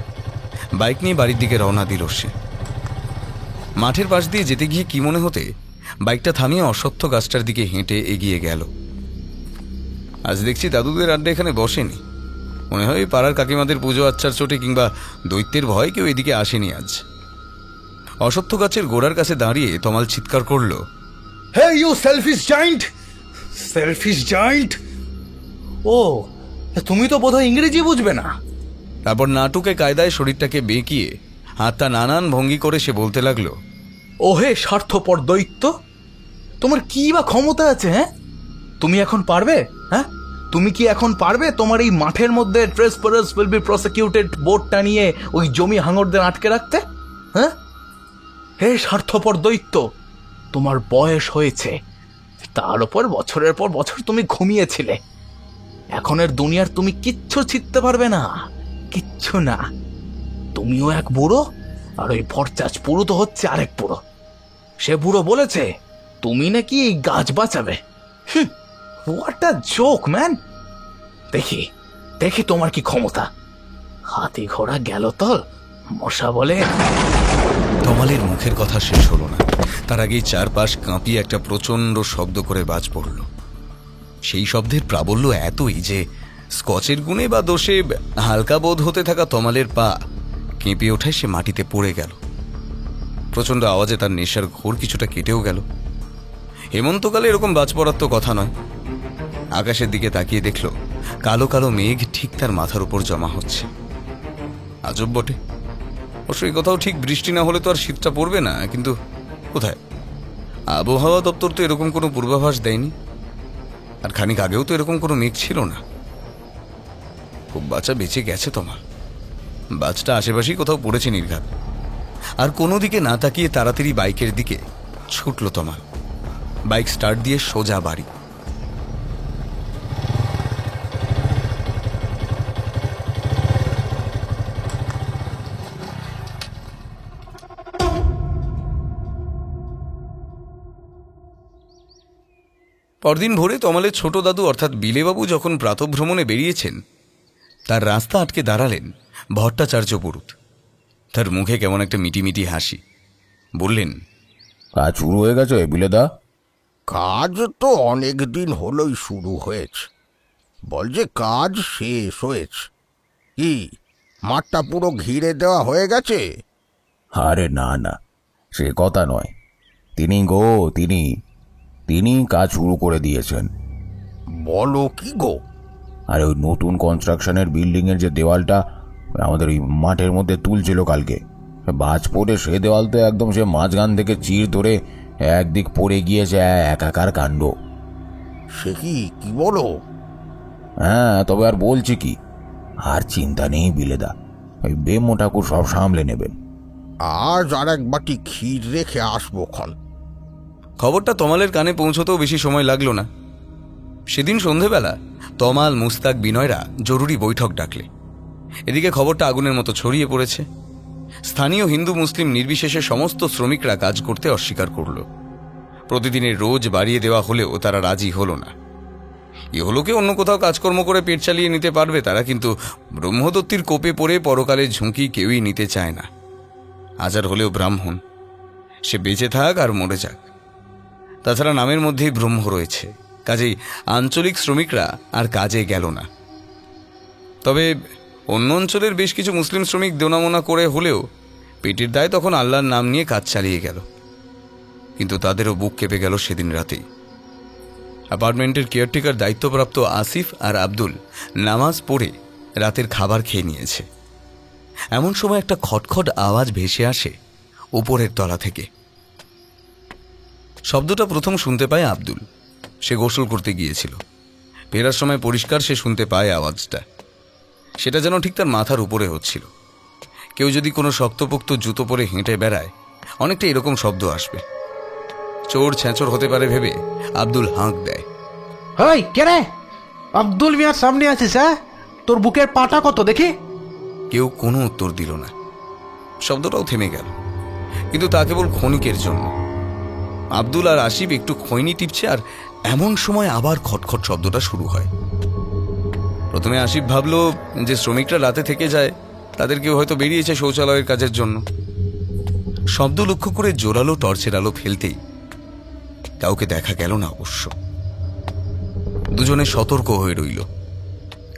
বাইক নিয়ে বাড়ির দিকে রওনা দিল সে। মাঠের পাশ দিয়ে যেতে গিয়ে কি মনে হতে বাইকটা থামিয়ে অশ্বত্থ গাছটার দিকে হেঁটে এগিয়ে গেল। আজ দেখছি দাদুদের আড্ডা এখানে বসেনি, মনে হয় পাড়ার কাকিমাদের পুজো আচ্চার চোটে কিংবা দৈত্যের ভয় কেউ এদিকে আসেনি আজ। অশ্বত্থ গাছের গোড়ার কাছে দাঁড়িয়ে তমাল চিৎকার করল, hey you selfish giant, selfish giant. ও, তুমি তো বোধহয় ইংরেজি বুঝবে না। তারপর নাটুকে কায়দায় শরীরটাকে বেঁকিয়ে হাতটা নানান ভঙ্গি করে সে বলতে লাগলো, ওহে স্বার্থপর দৈত্য, তোমার কি বা ক্ষমতা আছে? হ্যাঁ, তুমি এখন পারবে? হ্যাঁ, তুমি কি এখন পারবে তোমার এই মাঠের মধ্যে ট্রেসপারেস উইল বি প্রসিকিউটেড বোর্ডটা নিয়ে ওই জমি হাঙরদের আটকে রাখতে? হ্যাঁ, হে স্বার্থপর দৈত্য, তোমার বয়স হয়েছে, তার উপর বছরের পর বছর তুমি ঘুমিয়েছিলে। এখনের দুনিয়ার তুমি কিচ্ছু ছিটতে পারবে না, কিচ্ছু না। তুমিও এক বুড়ো, আর ওই ভরচাচ বুড়ো তো হচ্ছে আরেক বুড়ো। সে বুড়ো বলেছে তুমি নাকি এই গাছ বাঁচাবে। What a joke man. দেখি দেখি তোমার কি ক্ষমতা। হাতি ঘোড়া গেল তল, মশা বলে। তমালের মুখের কথা শেষ হলো না, তার আগেই চারপাশ কাঁপিয়ে একটা প্রচন্ড শব্দ করে বাজ পড়ল। সেই শব্দের প্রাবল্য এতই যে স্কচের গুণে বা দোষে হালকা বোধ হতে থাকা তমালের পা কেঁপে ওঠায় সে মাটিতে পড়ে গেল। প্রচন্ড আওয়াজে তার নেশার ঘোর কিছুটা কেটেও গেল। হেমন্তকালে এরকম বাজ পড়ার তো কথা নয়। আকাশের দিকে তাকিয়ে দেখল কালো কালো মেঘ ঠিক তার মাথার উপর জমা হচ্ছে। আজব বটে, অবশ্যই কোথাও ঠিক বৃষ্টি না হলে তো আর শীতটা পড়বে না, কিন্তু কোথায়? আবহাওয়া দপ্তর তো এরকম কোনো পূর্বাভাস দেয়নি, আর খানিক আগেও তো এরকম কোনো মেঘ ছিল না। খুব বাচ্চা বেঁচে গেছে তোমার। বাজটা আশেপাশেই কোথাও পড়েছে নির্ঘাত। আর কোনো দিকে না তাকিয়ে তাড়াতাড়ি বাইকের দিকে ছুটল তোমার। বাইক স্টার্ট দিয়ে সোজা বাড়ি। পরদিন ভোরে তমালের ছোট দাদু অর্থাৎ বিলেবাবু যখন প্রাতঃভ্রমণে বেরিয়েছেন, তার রাস্তা আটকে দাঁড়ালেন ভট্টাচার্য পুরুত। তার মুখে কেমন একটা মিটিমিটি হাসি। বললেন, কাজ শুরু হয়ে গেছে বিলেদা? কাজ তো অনেক দিন হলোই শুরু হয়েছে, বল যে কাজ শেষ হয়েছে। কি মাঠটা পুরো ঘিরে দেওয়া হয়ে গেছে? আরে না না, সে কথা নয়। তিনি কাজ শুরু করে দিয়েছেন। বলো কি গো? আর ওই নতুন কনস্ট্রাকশনের বিল্ডিংয়ের যে দেওয়ালটা আমাদের ওই মাঠের মধ্যে তুলছিল কালকে, বাজ পড়ে সে দেওয়াল তো একদম সে মাঝখান থেকে চির ধরে একদিক পড়ে গিয়েছে, একাকার কাণ্ড। সে কি বলো? হ্যাঁ, তবে আর বলছি কি, আর চিন্তা নেই বিলেদা, ওই বেমো ঠাকুর সব সামলে নেবেন। আজ আর এক বাটি ক্ষীর রেখে আসবো ক্ষণ। খবরটা তমালের কানে পৌঁছতেও বেশি সময় লাগলো না। সেদিন সন্ধেবেলা তমাল, মুস্তাক, বিনয়রা জরুরি বৈঠক ডাকলে। এদিকে খবরটা আগুনের মতো ছড়িয়ে পড়েছে। স্থানীয় হিন্দু মুসলিম নির্বিশেষে সমস্ত শ্রমিকরা কাজ করতে অস্বীকার করল। প্রতিদিনের রোজ বাড়িয়ে দেওয়া হলেও তারা রাজি হলো না। ইহলোকে অন্য কোথাও কাজকর্ম করে পেট চালিয়ে নিতে পারবে তারা, কিন্তু ব্রহ্মদত্তির কোপে পড়ে পরকালের ঝুঁকি কেউই নিতে চায় না। হাজার হলেও ব্রাহ্মণ, সে বেঁচে থাক আর মরে যাক। তাছাড়া নামের মধ্যেই ব্রহ্ম রয়েছে, কাজেই আঞ্চলিক শ্রমিকরা আর কাজে গেল না। তবে অন্য অঞ্চলের বেশ কিছু মুসলিম শ্রমিক দোনামোনা করে হলেও পেটের দায় তখন আল্লাহর নাম নিয়ে কাজ চালিয়ে গেল। কিন্তু তাদেরও বুক কেঁপে গেল সেদিন রাতেই। অ্যাপার্টমেন্টের কেয়ারটেকার দায়িত্বপ্রাপ্ত আসিফ আর আব্দুল নামাজ পড়ে রাতের খাবার খেয়ে নিয়েছে। এমন সময় একটা খটখট আওয়াজ ভেসে আসে উপরের তলা থেকে। শব্দটা প্রথম শুনতে পায় আব্দুল। সে গোসল করতে গিয়েছিল। ফেরার সময় পরিষ্কার সে শুনতে পায় আওয়াজটা। সেটা যেন ঠিক তার মাথার উপরে হচ্ছিল। কেউ যদি কোনো শক্তপোক্ত জুতো পরে হেঁটে বেড়ায়, অনেকটা এরকম শব্দ আসবে। চোর ছেঁচোর হতে পারে ভেবে আব্দুল হাঁক দেয়। হাই, কে রে? আব্দুল মিয়ার সামনে আছিস? হ্যাঁ, তোর বুকের পাটা কত দেখি? কেউ কোনো উত্তর দিল না। শব্দটাও থেমে গেল, কিন্তু তা কেবল ক্ষণিকের জন্য। আব্দুল আর আসিফ একটু খৈনি টিপছে, আর এমন সময় আবার খটখট শব্দটা শুরু হয়। প্রথমে আসিফ ভাবল যে শ্রমিকরা রাতে থেকে যায়, তাদের কেউ হয়তো বেরিয়েছে শৌচালয়ের কাজের জন্য। শব্দ লক্ষ্য করে জোরালো টর্চের আলো ফেলতেই কাউকে দেখা গেল না অবশ্য। দুজনে সতর্ক হয়ে রইল।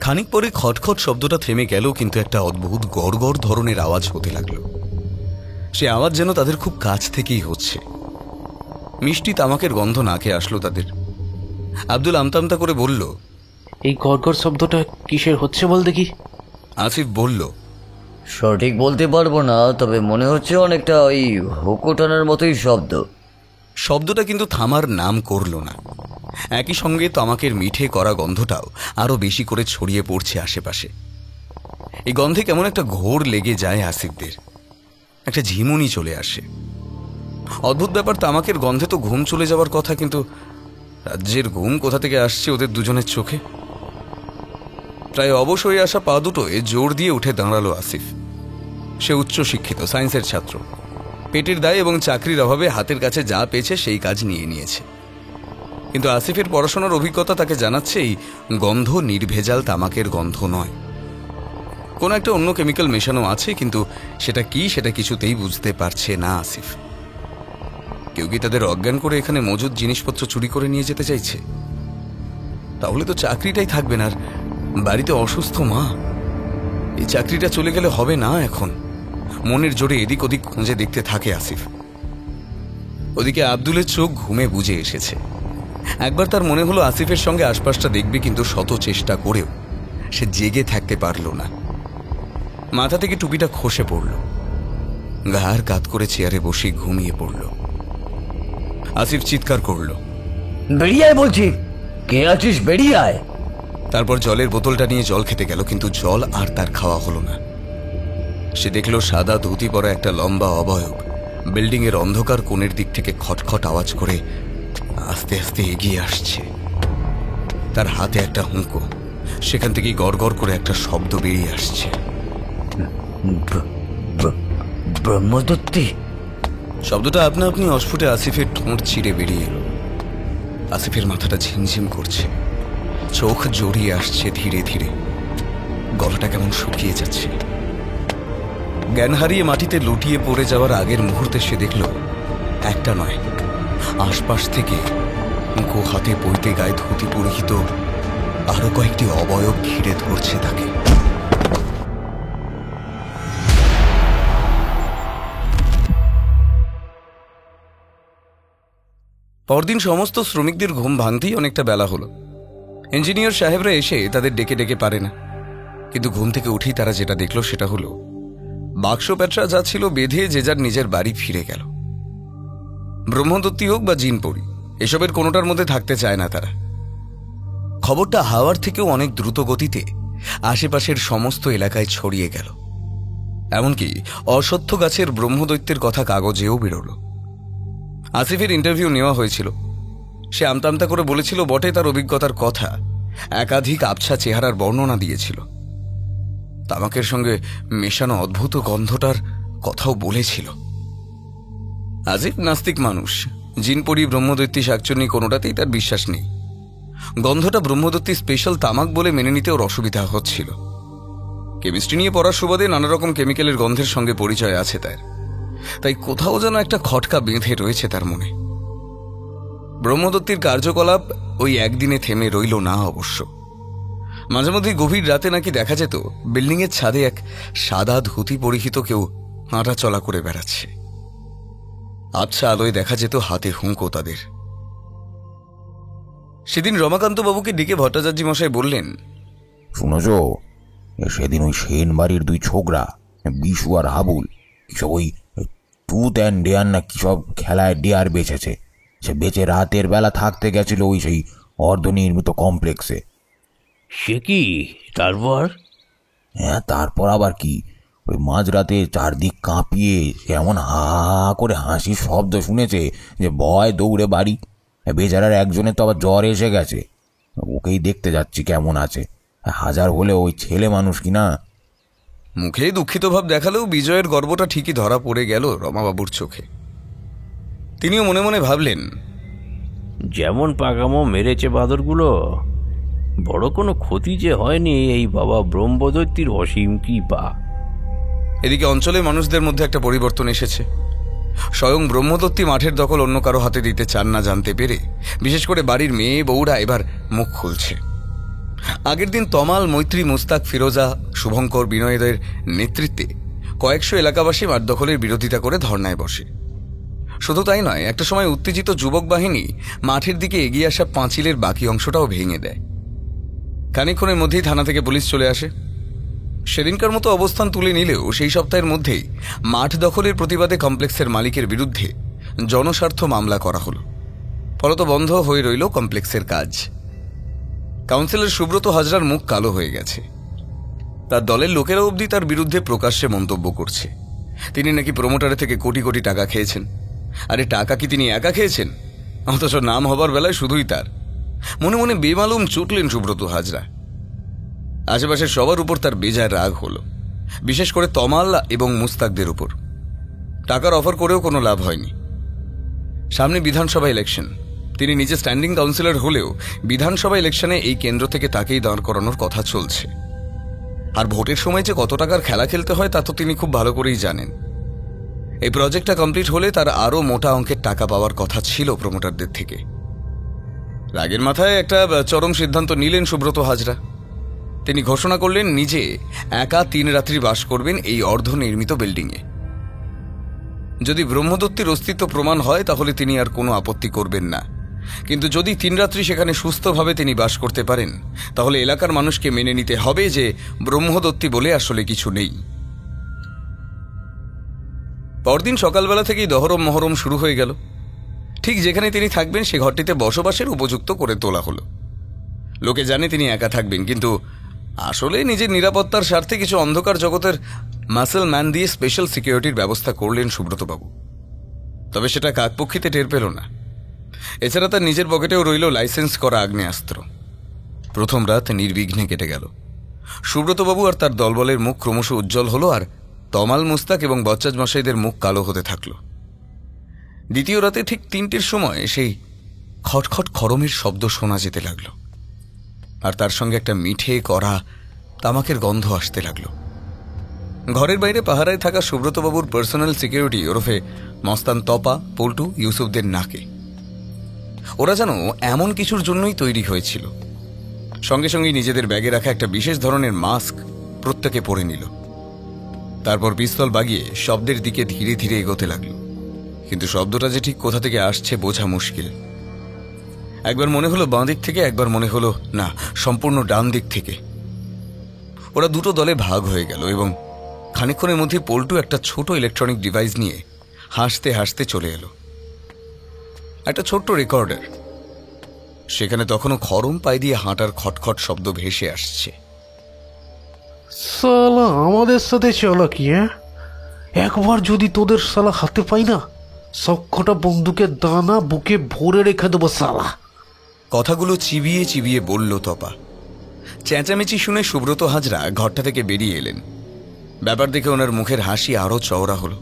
খানিক পরে খটখট শব্দটা থেমে গেল, কিন্তু একটা অদ্ভুত গড়গড় ধরনের আওয়াজ হতে লাগলো। সে আওয়াজ যেন তাদের খুব কাছ থেকেই হচ্ছে। মিষ্টি তামাকের গন্ধ নাকে আসলো তাদের। আব্দুল আমতামতা করে বলল, এই গড়গড় শব্দটা কিসের হচ্ছে বল দেখি। আসিফ বলল, সঠিক বলতে পারবো না, তবে মনে হচ্ছে অনেকটা ওই হুকো টানার মতোই শব্দ। শব্দটা কিন্তু থামার নাম করল না। একই সঙ্গে তামাকের মিঠে করা গন্ধটাও আরো বেশি করে ছড়িয়ে পড়ছে আশেপাশে। এই গন্ধে কেমন একটা ঘোর লেগে যায় আসিফদের। একটা ঝিমুনি চলে আসে। অদ্ভুত ব্যাপার, তামাকের গন্ধে তো ঘুম চলে যাওয়ার কথা, কিন্তু রাজ্যের ঘুম কোথা থেকে আসছে ওদের দুজনের চোখে। প্রায় অবশ হয়ে আসা পা দুটোয় জোর দিয়ে উঠে দাঁড়ালো আসিফ। সে উচ্চশিক্ষিত, সায়েন্সের ছাত্র। পেটের দায় এবং চাকরির অভাবে হাতের কাছে যা পেয়েছে সেই কাজ নিয়ে নিয়েছে। কিন্তু আসিফের পড়াশোনার অভিজ্ঞতা তাকে জানাচ্ছে এই গন্ধ নির্ভেজাল তামাকের গন্ধ নয়। কোনো একটা অন্য কেমিক্যাল মেশানো আছে, কিন্তু সেটা কি সেটা কিছুতেই বুঝতে পারছে না আসিফ। কেউ কি তাদের অজ্ঞান করে এখানে মজুদ জিনিসপত্র চুরি করে নিয়ে যেতে চাইছে? তাহলে তো চাকরিটাই থাকবে না। আর বাড়িতে অসুস্থ মা, এই চাকরিটা চলে গেলে হবে না। এখন মনের জোরে এদিক ওদিক খুঁজে দেখতে থাকে আসিফ। ওদিকে আব্দুলের চোখ ঘুমে বুজে এসেছে। একবার তার মনে হলো আসিফের সঙ্গে আশপাশটা দেখবে, কিন্তু শত চেষ্টা করেও সে জেগে থাকতে পারল না। মাথা থেকে টুপিটা খসে পড়ল। ঘাড় কাত করে চেয়ারে বসে ঘুমিয়ে পড়ল। আসিফ চিৎকার করল, বেরিয়ে আয় বলছি, কে আছিস? বেরিয়ে আয়। তারপর জলের বোতলটা নিয়ে জল খেতে গেল, কিন্তু জল আর তার খাওয়া হলো না। সে দেখল সাদা ধুতি পরা একটা লম্বা অবয়ব বিল্ডিং এর অন্ধকার কোণের দিক থেকে খটখট আওয়াজ করে আস্তে আস্তে এগিয়ে আসছে। তার হাতে একটা হুঁকো, সেখান থেকে গড়গড় করে একটা শব্দ বেরিয়ে আসছে। ব্রহ্মদত্তি। শব্দটা আপনা আপনি অস্ফুটে আসিফের ঠোঁট ছিঁড়ে বেরিয়ে এলো। আসিফের মাথাটা ঝিমঝিম করছে, চোখ জড়িয়ে আসছে ধীরে ধীরে, গলাটা কেমন শুকিয়ে যাচ্ছে। জ্ঞান হারিয়ে মাটিতে লুটিয়ে পড়ে যাওয়ার আগের মুহূর্তে সে দেখল একটা নয়, আশপাশ থেকে গো হাতে বইতে গায়ে ধুতি পরিহিত আরো কয়েকটি অবয়ব ঘিরে ধরছে তাকে। পরদিন সমস্ত শ্রমিকদের ঘুম ভাঙতেই অনেকটা বেলা হলো। ইঞ্জিনিয়ার সাহেবরা এসে তাদের ডেকে ডেকে পারে না, কিন্তু ঘুম থেকে উঠেই তারা যেটা দেখল সেটা হলো বাক্স প্যাটরা যা ছিল বেঁধে যে যার নিজের বাড়ি ফিরে গেল। ব্রহ্মদত্তি হোক বা জিনপরি, এসবের কোনোটার মধ্যে থাকতে চায় না তারা। খবরটা হাওয়ার থেকেও অনেক দ্রুত গতিতে আশেপাশের সমস্ত এলাকায় ছড়িয়ে গেল। এমনকি অশ্বত্থ গাছের ব্রহ্মদৈত্যের কথা কাগজেও বেরোল। আসিফের ইন্টারভিউ নেওয়া হয়েছিল। সে আমতামতা করে বলেছিল বটে তার অভিজ্ঞতার কথা, একাধিক আবছা চেহারার বর্ণনা দিয়েছিল। তামাকের সঙ্গে মেশানো অদ্ভুত গন্ধটার কথাও বলেছিল। আজিব নাস্তিক মানুষ, জিনপরি, ব্রহ্মদৈত্যী, শাকচুন্নি কোনোটাতেই তার বিশ্বাস নেই। গন্ধটা ব্রহ্মদত্তী স্পেশাল তামাক বলে মেনে নিতে ওর অসুবিধা হচ্ছিল। কেমিস্ট্রি নিয়ে পড়ার সুবাদে নানা রকম কেমিক্যালের গন্ধের সঙ্গে পরিচয় আছে তাই কোথাও যেন একটা খটকা বেঁধে রয়েছে তার মনে। ব্রহ্মদত্তীর কার্যকলাপ ওই একদিনে থেমে রইল না অবশ্য। মাঝে মধ্যে গভীর রাতে নাকি দেখা যেত বিল্ডিংয়ের ছাদে এক সাদা ধুতি পরিহিত কেউ হাঁটা চলা করে বেড়াচ্ছে। আবছা আলোয় দেখা যেত হাতে হুঁকো তাদের। সেদিন রমাকান্ত বাবুকে ডেকে ভট্টাচার্য মশাই বললেন, শুনোছ, সেদিন ওই সেন বাড়ির দুই ছোকরা বিশু আর হাবুল কিসব ওই টুথ অ্যান্ড ডেয়ার না কিসব খেলায় ডেয়ার বেচেছে। সে বেচে রাতের বেলা থাকতে গেছিল ওই সেই অর্ধনির্মিত কমপ্লেক্সে। সে কি তারপর? হ্যাঁ, তারপর আবার কি, ওই মাঝরাতে চারদিক কাঁপিয়ে কেমন হা করে হাসির শব্দ শুনেছে যে ভয় দৌড়ে বাড়ি। বেচারার একজনের তো আবার জ্বর এসে গেছে, ওকেই দেখতে যাচ্ছি কেমন আছে। হাজার হলে ওই ছেলে মানুষ কিনা। মুখে দুঃখিত ভাব দেখালেও বিজয়ের গর্বটা ঠিকই ধরা পড়ে গেল রমাবাবুর চোখে। তিনিও মনে মনে ভাবলেন, যেমন পাকামো মেরেছে বাদরগুলো, বড় কোনো ক্ষতি যে হয়নি এই বাবা ব্রহ্মদৈত্যীর অসীম কৃপা। এদিকে অঞ্চলের মানুষদের মধ্যে একটা পরিবর্তন এসেছে। স্বয়ং ব্রহ্মদত্তী মাঠের দখল অন্য কারো হাতে দিতে চান না জানতে পেরে বিশেষ করে বাড়ির মেয়ে বউরা এবার মুখ খুলছে। আগের দিন তমাল, মৈত্রী, মুস্তাক, ফিরোজা, শুভঙ্কর, বিনয়দের নেতৃত্বে কয়েকশো এলাকাবাসী মাঠ দখলের বিরোধিতা করে ধর্নায় বসে। শুধু তাই নয়, একটা সময় উত্তেজিত যুবক বাহিনী মাঠের দিকে এগিয়ে আসা পাঁচিলের বাকি অংশটাও ভেঙে দেয়। খানিকক্ষণের মধ্যেই থানা থেকে পুলিশ চলে আসে। সেদিনকার মতো অবস্থান তুলে নিলেও সেই সপ্তাহের মধ্যেই মাঠ দখলের প্রতিবাদে কমপ্লেক্সের মালিকের বিরুদ্ধে জনস্বার্থ মামলা করা হলো। ফলত বন্ধ হয়ে রইল কমপ্লেক্সের কাজ। কাউন্সিলর সুব্রত হাজরার মুখ কালো হয়ে গেছে। তার দলের লোকেরা অবধি তার বিরুদ্ধে প্রকাশ্যে মন্তব্য করছে তিনি নাকি প্রমোটারের থেকে কোটি কোটি টাকা খেয়েছেন। আরে টাকা কি তিনি একা খেয়েছেন? অথচ নাম হবার বেলায় শুধুই তার। মনে মনে বেমালুম চুটলেন সুব্রত হাজরা। আশেপাশের সবার উপর তার বেজায় রাগ হলো, বিশেষ করে তমাল এবং মুস্তাকদের উপর। টাকার অফার করেও কোনো লাভ হয়নি। সামনে বিধানসভা ইলেকশন। তিনি নিজে স্ট্যান্ডিং কাউন্সিলর হলেও বিধানসভা ইলেকশনে এই কেন্দ্র থেকে তাকেই দাঁড় করানোর কথা চলছে। আর ভোটের সময় যে কত টাকার খেলা খেলতে হয় তা তো তিনি খুব ভালো করেই জানেন। এই প্রজেক্টটা কমপ্লিট হলে তার আরও মোটা অঙ্কের টাকা পাওয়ার কথা ছিল প্রমোটারদের থেকে। রাগের মাথায় একটা চরম সিদ্ধান্ত নিলেন সুব্রত হাজরা। তিনি ঘোষণা করলেন নিজে একা 3 রাত্রি বাস করবেন এই অর্ধনির্মিত বিল্ডিংয়ে। যদি ব্রহ্মদত্তীর অস্তিত্ব প্রমাণ হয় তাহলে তিনি আর কোনো আপত্তি করবেন না, কিন্তু যদি 3 রাত্রি সেখানে সুস্থভাবে তিনি বাস করতে পারেন তাহলে এলাকার মানুষকে মেনে নিতে হবে যে ব্রহ্মদত্তী বলে আসলে কিছু নেই। পরদিন সকালবেলা থেকেই দহরম মহরম শুরু হয়ে গেল। ঠিক যেখানে তিনি থাকবেন সে ঘরটিতে বসবাসের উপযুক্ত করে তোলা হলো। লোকে জানে তিনি একা থাকবেন, কিন্তু আসলে নিজের নিরাপত্তার স্বার্থে কিছু অন্ধকার জগতের মাসেল ম্যান দিয়ে স্পেশাল সিকিউরিটির ব্যবস্থা করলেন সুব্রতবাবু। তবে সেটা কাকপক্ষিতে টের পেল না। এছাড়া তার নিজের পকেটেও রইল লাইসেন্স করা আগ্নেয়াস্ত্র। প্রথম রাত নির্বিঘ্নে কেটে গেল। সুব্রতবাবু আর তার দলবলের মুখ ক্রমশ উজ্জ্বল হলো, আর তমাল, মুস্তাক এবং বচ্চাজ মশাইদের মুখ কালো হতে থাকল। দ্বিতীয় রাতে ঠিক 3টের সময় সেই খটখট খরমের শব্দ শোনা যেতে লাগলো, আর তার সঙ্গে একটা মিঠে করা তামাকের গন্ধ আসতে লাগলো। ঘরের বাইরে পাহারায় থাকা সুব্রতবাবুর পার্সোনাল সিকিউরিটি ওরফে মস্তান, তপা, পল্টু, ইউসুফদের নাকে। ওরা যেন এমন কিছুর জন্যই তৈরি হয়েছিল। সঙ্গে সঙ্গে নিজেদের ব্যাগে রাখা একটা বিশেষ ধরনের মাস্ক প্রত্যেকে পরে নিল। তারপর পিস্তল বাগিয়ে শব্দের দিকে ধীরে ধীরে এগোতে লাগলো, কিন্তু শব্দটা যে ঠিক কোথা থেকে আসছে বোঝা মুশকিল। একবার মনে হলো বাঁ দিক থেকে, একবার মনে হলো না সম্পূর্ণ ডান দিক থেকে। ওরা দুটো দলে ভাগ হয়ে গেল এবং খানিকক্ষণের মধ্যে পল্টু একটা ছোট ইলেকট্রনিক ডিভাইস নিয়ে হাসতে হাসতে চলে এলো। একটা ছোট্ট রেকর্ডার। সেখানে তখনও খরম পায়ে দিয়ে হাঁটার খটখট শব্দ ভেসে আসছে। সালা আমাদের সাথে চলা কি? একবার যদি তোদের সালা হাতে পাই না, সবকটা বন্দুকের দানা বুকে ভরে রেখে দেবো সালা। কথাগুলো চিবিয়ে চিবিয়ে বলল তপা। চেঁচামেচি শুনে সুব্রত হাজরা ঘরটা থেকে বেরিয়ে এলেন। ব্যাপার দেখে ওনার মুখের হাসি আরো চওড়া হলো।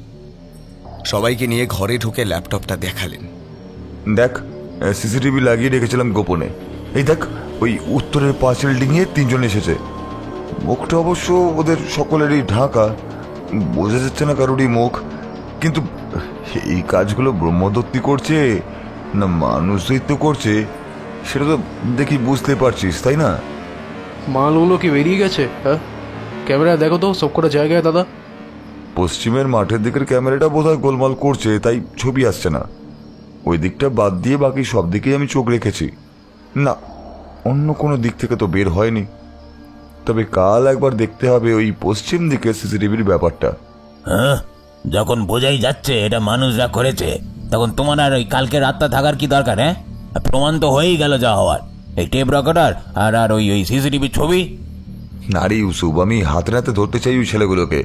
সবাইকে নিয়ে ঘরে ঢুকে ল্যাপটপটা দেখালেন। দেখ, সিসিটিভি লাগিয়ে রেখেছিলাম গোপনে। এই দেখ, ওই উত্তরের পাঁচিল ডিঙিয়ে 3 জন এসেছে। মুখটা অবশ্য ওদের সকলেরই ঢাকা, বোঝা যাচ্ছে না কারোরই মুখ। কিন্তু এই কাজগুলো ব্রহ্মদত্তি করছে না মানুষ দৈত্য করছে সেটা তো দেখি বুঝতে পারছিস, তাই না? মালগুলো কি বেরিয়ে গেছে? হ্যাঁ, ক্যামেরা দেখো তো সব কটা জায়গায় দাদা। পশ্চিমের মাঠের দিকের ক্যামেরাটা বোধহয় গোলমাল করছে, তাই ছবি আসছে না। ওই দিকটা বাদ দিয়ে বাকি সব দিকেই আমি চোখ রেখেছি। না, অন্য কোনো দিক থেকে তো বের হয়নি। তবে কাল একবার দেখতে হবে ওই পশ্চিম দিকের সিসিটিভির ব্যাপারটা। হ্যাঁ, যখন বোঝাই যাচ্ছে এটা মানুষরা করেছে, তখন তোমার আর ওই কালকে রাতটা থাকার কি দরকার? হ্যাঁ, প্রমাণ তো হয়েই গেল যা হওয়ার। এই টেপ রেকর্ডার আর ওই সিসিটিভি ছবি। নারী ইউসুফ, আমি হাতে নাতে ধরতে চাই ওই ছেলেগুলোকে।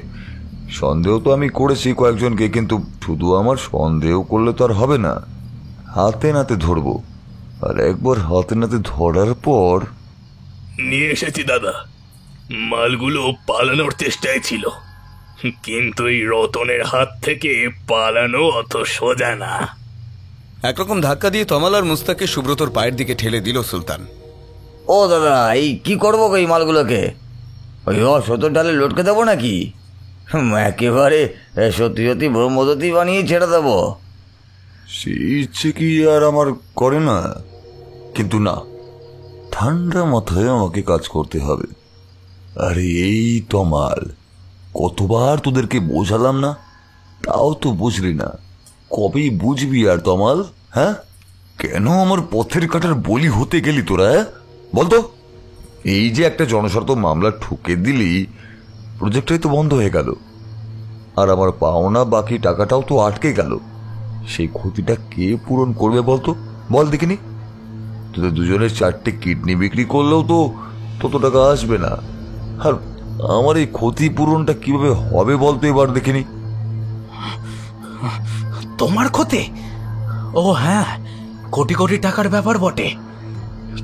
সন্দেহ তো আমি করেছি কয়েকজনকে, কিন্তু শুধু আমার সন্দেহ করলে তো আর হবে না। হাতে নাতে ধরবো, আর একবার হাতে নাতে ধরার পর। নিয়ে এসেছি দাদা। মালগুলো পালানোর চেষ্টায় ছিল, কিন্তু এই রতনের হাত থেকে পালানো অত সোজা না। একরকম ধাক্কা দিয়ে তমাল আর মুস্তাককে সুব্রতর পায়ের দিকে ঠেলে দিল সুলতান। ও দাদা, এই কি করবো এই মালগুলোকে? ওই অসতর ডালে লটকে দেবো নাকি? একেবারে সত্যি সত্যি ব্রহ্মদত্তি বানিয়ে ছেড়ে দেবো। সেই ইচ্ছে কি আর আমার করে না, কিন্তু না, ঠান্ডা মাথায় আমাকে কাজ করতে হবে। আরে এই তমাল, কতবার তোদেরকে বোঝালাম না, তাও তো বুঝলি না। কবেই বুঝবি আর তমাল? হ্যাঁ, কেন আমার পথের কাটার বলি হতে গেলি তোরা? বলতো, এই যে একটা জনস্বার্থ মামলা ঠুকে দিলি, প্রজেক্টটাই তো বন্ধ হয়ে গেল, আর আমার পাওনা বাকি টাকাটাও তো আটকে গেল। সেই ক্ষতিটা কে পূরণ করবে বলতো? বল দেখিনি। তোদের দুজনের 4টে কিডনি বিক্রি করলেও তো তত টাকা আসবে না। আর আমার এই ক্ষতিপূরণটা কিভাবে হবে বলতো এবার দেখিনি। তোমার ক্ষতি? ও হ্যাঁ, কোটি কোটি টাকার ব্যাপার বটে,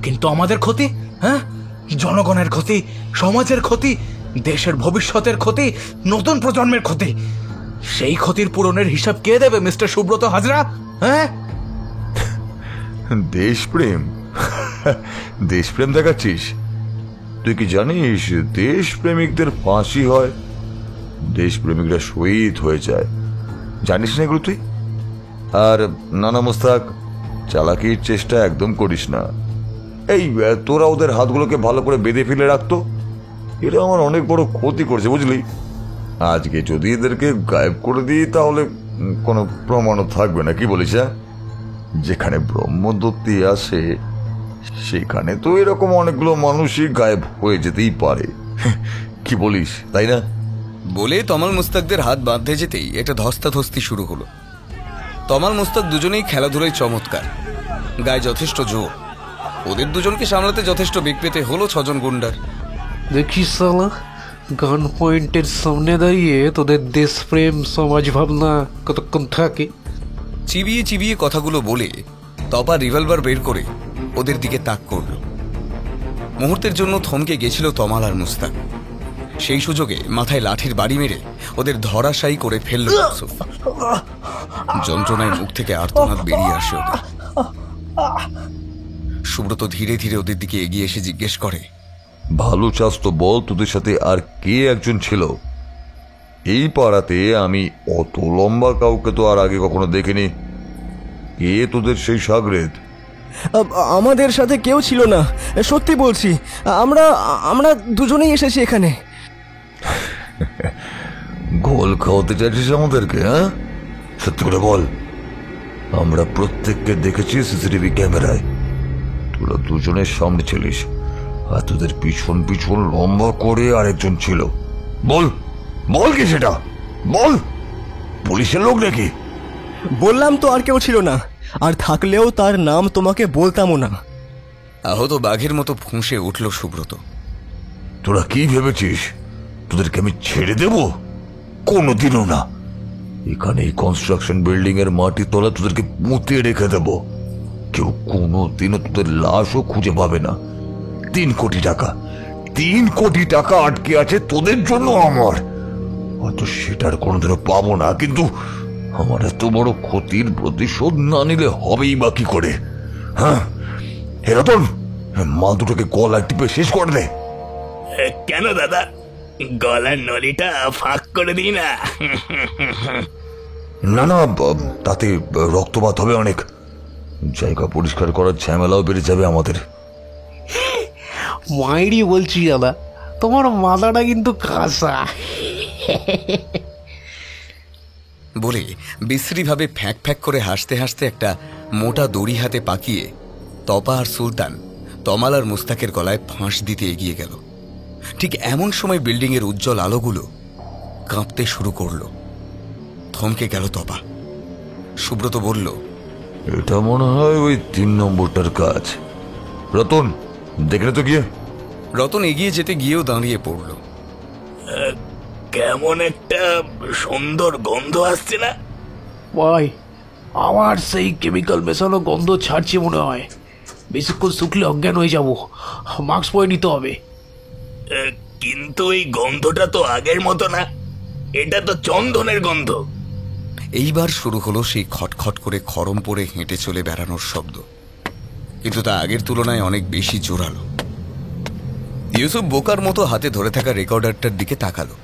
কিন্তু আমাদের ক্ষতি? হ্যাঁ, জনগণের ক্ষতি, সমাজের ক্ষতি, দেশের ভবিষ্যতের ক্ষতি, নতুন প্রজন্মের ক্ষতি। সেই ক্ষতির পূরণের হিসাব কে দেবে মিস্টার সুব্রত হাজরা? হ্যাঁ, দেশপ্রেম দেশপ্রেম দেখাচ্ছিস? তুই কি জানিস দেশপ্রেমিকদের ফাঁসি হয়, দেশপ্রেমিকরা শহীদ হয়ে যায়? জানিস না এগুলো তুই? আর নানা মুস্তাক, চালাকির চেষ্টা একদম করিস না। এই তোরা ওদের হাতগুলোকে ভালো করে বেঁধে ফেলে রাখতো, এরা আমার অনেক বড় ক্ষতি করছে বুঝলি। আজকে যদি এদেরকে গায়েব করে দিই তাহলে কোনো প্রমাণও থাকবে না, কি বলিস? যেখানে ব্রহ্মদত্তি আসে সেখানে তো এরকম অনেকগুলো মানুষই গায়েব হয়ে যেতেই পারে, কি বলিস, তাই না? বলে তমাল মুস্তাকদের হাত বাঁধতে যেতেই একটা ধস্তাধস্তি শুরু হলো। তমাল মুস্তাক দুজনেই খেলাধুলায় চমৎকার, গায়ে যথেষ্ট জোর। ওদের দুজনকে সামলাতে যথেষ্ট বেগ পেতে হলো 6 জন গুন্ডার। দেখিস সালা, গান পয়েন্টের সামনে দাঁড়িয়ে তোদের দেশপ্রেম সমাজ ভাবনা কতক্ষণ থাকে। চিবিয়ে চিবিয়ে কথাগুলো বলে তপা রিভলভার বের করে ওদের দিকে তাক করল। মুহূর্তের জন্য থমকে গেছিল তমাল আর মুস্তাক। সেই সুযোগে মাথায় লাঠির বাড়ি মেরে ওদের ধরাশায়ী করে ফেলল ইউসুফ। যন্ত্রণায় মুখ থেকে আর্তনাদ বেরিয়ে আসে ওদের। সুব্রত ধীরে ধীরে ওদের দিকে এগিয়ে এসে জিজ্ঞেস করে, ভালো চাস তো বল, তোদের সাথে আর কে একজন ছিল? এই পাড়াতে আমি অত লম্বা কাউকে তো আর আগে কখনো দেখিনি। কে তোদের সেই শাগরেদ? আমাদের সাথে কেউ ছিল না, সত্যি বলছি। আমরা দুজনেই এসেছি এখানে। গোল খাওয়াতে চাইছিস আমাদেরকে? হ্যাঁ, সত্যি করে বল। আমরা প্রত্যেককে দেখেছি সিসিটিভি ক্যামেরায়। তোরা দুজনের সামনে ছিলিস, আর তোদের পিছন পিছন লম্বা করে আরেকজন ছিল। বল বল কি সেটা বল, পুলিশের লোক নাকি? বললাম তো আর কেউ ছিল না, আর থাকলেও তার নাম তোমাকে বলতামও না। আহত বাঘের মতো ফুঁসে উঠল সুব্রত। তোরা কি ভেবেছিস তোদেরকে আমি ছেড়ে দেব? কোনোদিনও না। এখানে এই কনস্ট্রাকশন বিল্ডিং এর মাটি তলা তোদেরকে পুঁতে রেখে দেব। কেউ কোনোদিনও তোদের লাশও খুঁজে পাবে না। 3 কোটি টাকা 3 কোটি টাকা আটকে আছে তোদের জন্য আমার, হয়তো সেটার কোনোদিনও পাবো না, কিন্তু আমার এত বড় ক্ষতির প্রতিশোধ না নিলে হবেই বা কি করে? হ্যাঁ হে রতন, মাল দুটোকে গলায় টিপে শেষ করে দে। কেন দাদা, গলার নলিটা ফাঁক করে দিই না? না না, তাতে রক্তপাত হবে অনেক, জায়গা পরিষ্কার করার ঝামেলাও বেড়ে যাবে আমাদের। মাইরি বলছি দাদা, তোমার মাথাটা কিন্তু কাঁচা। বলে বিশ্রীভাবে ফ্যাঁক ফ্যাঁক করে হাসতে হাসতে একটা মোটা দড়ি হাতে পাকিয়ে তপা আর সুলতান তমাল আর মুস্তাকের গলায় ফাঁস দিতে এগিয়ে গেল। ঠিক এমন সময় বিল্ডিংয়ের উজ্জ্বল আলোগুলো কাঁপতে শুরু করলো। থমকে গেল তপা। সুব্রত বলল, এটা মনে হয় ওই 3 নম্বরটার কাজ। রতন, দেখলে তো গিয়ে। রতন এগিয়ে যেতে গিয়েও দাঁড়িয়ে পড়ল। কেমন একটা সুন্দর গন্ধ আসছে না ভাই? আমার সেই কেমিক্যাল মেশানো গন্ধ ছাড়ছে মনে হয়। বেশিক্ষণ শুকলে অজ্ঞান হয়ে যাব, মাস্ক পরে নিতে হবে। কিন্তু এই গন্ধটা তো আগের মতো না, এটা তো চন্দনের গন্ধ। এইবার শুরু হলো সেই খটখট করে খরম পরে হেঁটে চলে বেড়ানোর শব্দ, কিন্তু তা আগের তুলনায় অনেক বেশি জোরালো। ইউসুফ বোকার মতো হাতে ধরে থাকা রেকর্ডারটার দিকে তাকালো।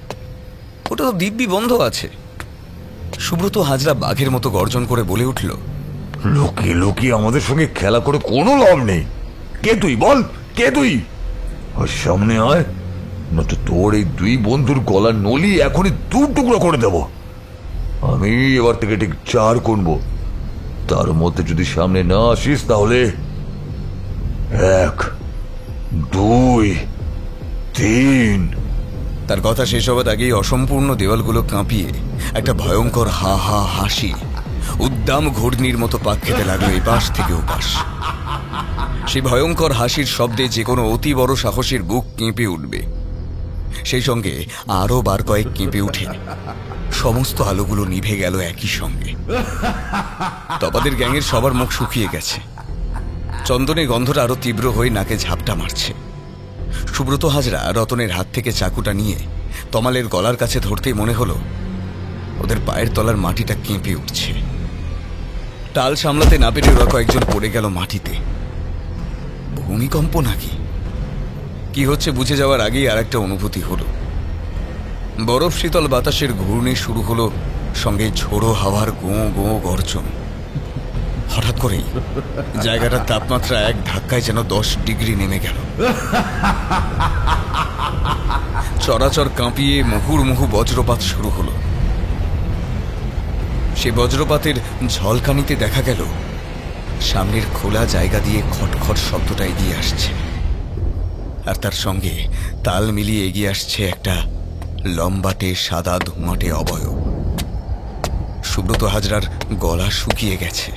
ওটা তো দিব্যি বন্ধ আছে। সুব্রত হাজরা বাঘের মতো গর্জন করে বলে উঠল, লুকিয়ে লুকিয়ে আমাদের সঙ্গে খেলা করে কোনো লাভ নেই। কে তুই বল, কে তুই? আর সামনে আয়, নয়তো তোর এই 2 বন্ধুর গলার নলি এখনই 2 টুকরো করে দেব। আমি এবার থেকে ঠিক 4 গুনবো, তার মধ্যে যদি সামনে না আসিস তাহলে 1, 2, 3। তার কথা শেষ হবার আগেই অসম্পূর্ণ দেওয়ালগুলো কাঁপিয়ে একটা ভয়ঙ্কর হা হা হাসি উদ্দাম ঘূর্ণির মতো পাক খেতে লাগলো এপাশ থেকে ওপাশ। সেই ভয়ঙ্কর হাসির শব্দে যে কোনো অতি বড় সাহসীর বুক কেঁপে উঠবে। সেই সঙ্গে আরো বার কয়েক কেঁপে উঠে সমস্ত আলোগুলো নিভে গেল একই সঙ্গে। তপাদের গ্যাংয়ের সবার মুখ শুকিয়ে গেছে। চন্দনের গন্ধটা আরো তীব্র হয়ে নাকে ঝাপটা মারছে। সুব্রত হাজরা রতনের হাত থেকে চাকুটা নিয়ে তমালের গলার কাছে ধরতেই মনে হলো ওদের পায়ের তলার মাটিটা কেঁপে উঠছে। টাল সামলাতে না পেরে ওরা কয়েকজন পড়ে গেল মাটিতে। ভূমিকম্প নাকি কি হচ্ছে বুঝে যাওয়ার আগেই আর একটা অনুভূতি হলো। বরফ শীতল বাতাসের ঘূর্ণি শুরু হলো, সঙ্গে ঝোড়ো হাওয়ার গোঁ গোঁ গর্জন। হঠাৎ করেই জায়গাটার তাপমাত্রা এক ধাক্কায় যেন 10 ডিগ্রি নেমে গেল। চরাচর কাঁপিয়ে মুহুর্মুহু বজ্রপাত শুরু হলো। সে বজ্রপাতের ঝলকানিতে দেখা গেল সামনের খোলা জায়গা দিয়ে খটখট শব্দটা এগিয়ে আসছে, আর তার সঙ্গে তাল মিলিয়ে এগিয়ে আসছে একটা লম্বাটে সাদা ধোঁয়াটে অবয়ব। সুব্রত হাজরার গলা শুকিয়ে গেছে,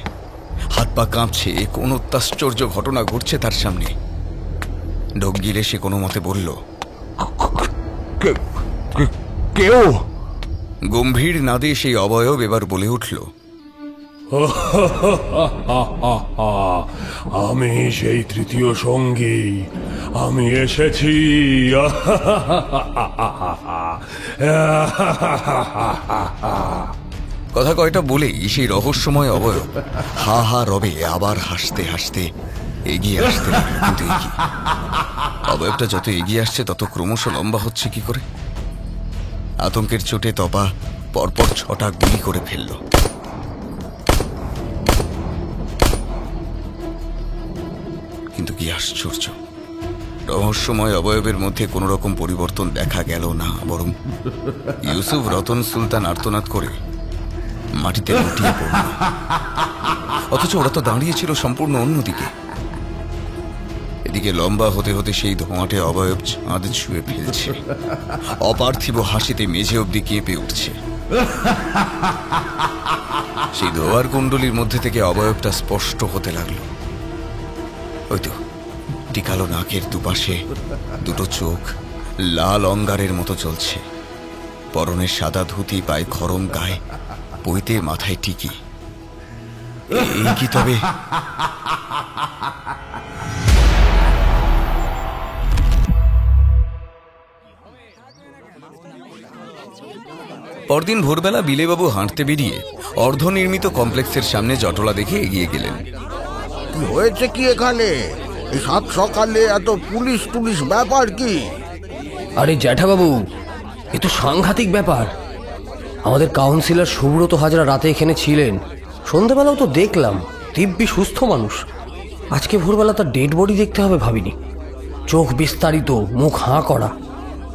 হাত পা কাঁপছে। কোন অত্যাশ্চর্য ঘটনা ঘটছে তার সামনে। ঢোক গিলে সে কোনো মতে বলল, কেউ? গম্ভীর নাদে সেই অবয়ব এবার বলে উঠল, আমি সেই 3য় সঙ্গী, আমি এসেছি। কথা কয়টা বলেই সেই রহস্যময় অবয়ব হা হা রবে আবার হাসতে হাসতে এগিয়ে আসতে লাগলো। কিন্তু অবয়বটা যত এগিয়ে আসছে তত ক্রমশ লম্বা হচ্ছে কি করে? আতঙ্কের চোটে তপা পরপর 6টা গুলি করে ফেলল। কিন্তু কি আশ্চর্য, রহস্যময় অবয়বের মধ্যে কোন রকম পরিবর্তন দেখা গেল না, বরং ইউসুফ, রতন, সুলতান আর্তনাদ করে মাটিতে লুটিয়ে পড়ল। অথচ ওরা তো দাঁড়িয়েছিল সম্পূর্ণ অন্যদিকে। এদিকে লম্বা হতে হতে সেই ধোঁয়াটে অবয়ব চাঁদ ছুঁয়ে ফেলছে, অপার্থিব হাসিতে মেঝে অব্দি কেঁপে উঠছে। সেই ধোয়ার কুণ্ডলীর মধ্যে থেকে অবয়বটা স্পষ্ট হতে লাগলো। ওই তো টিকালো নাকের দুপাশে 2টো চোখ লাল অঙ্গারের মতো জ্বলছে। পরনের সাদা ধুতি, পায়ে খরম, গায়ে পইতে, মাথায় টিকি। এই কি তবে? পরদিন ভোরবেলা বিলেবাবু হাঁটতে বেরিয়ে অর্ধনির্মিত কমপ্লেক্সের সামনে জটলা দেখে এগিয়ে গেলেন। কি হয়েছে কি এখানে? এই সাত সকালে এত পুলিশ টুলিশ ব্যাপার কি? আরে জ্যাঠাবাবু, এ তো সাংঘাতিক ব্যাপার। আমাদের কাউন্সিলর সুব্রত হাজরা রাতে এখানে ছিলেন, সন্ধ্যাবেলাও তো দেখলাম। দিব্যি সুস্থ মানুষ। আজকে ভোরবেলা তার ডেড বডি দেখতে হবে ভাবিনি। চোখ বিস্তারিত, মুখ হাঁ করা,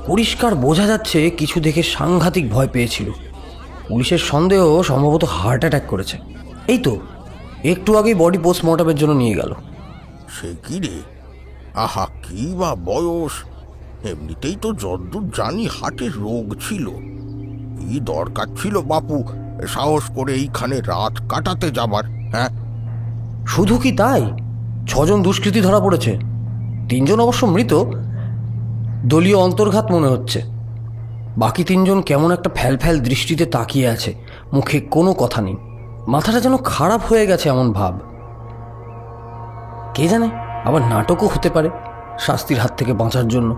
পরিষ্কার বোঝা যাচ্ছে কিছু দেখে সাংঘাতিক ভয় পেয়েছিল। পুলিশের সন্দেহ সম্ভবত হার্ট অ্যাটাক করেছে। এই তো একটু আগেই বডি পোস্টমর্টমের জন্য নিয়ে গেল। সে কি রে? আহা, কি বা বয়স! এমনিতেই তো যদ্দূর জানি হার্টের রোগ ছিল। কি দরকার ছিল বাপু সাহস করে এইখানে রাত কাটাতে যাবার? হ্যাঁ, শুধু কি তাই, 6 জন দুষ্কৃতী ধরা পড়েছে। 3 জন অবশ্য মৃত, দলীয় অন্তর্ঘাত মনে হচ্ছে। বাকি 3 জন কেমন একটা ফ্যালফ্যাল দৃষ্টিতে তাকিয়ে আছে, মুখে কোনো কথা নেই। মাথাটা যেন খারাপ হয়ে গেছে এমন ভাব। কে জানে, আবার নাটকও হতে পারে শাস্তির হাত থেকে বাঁচার জন্য।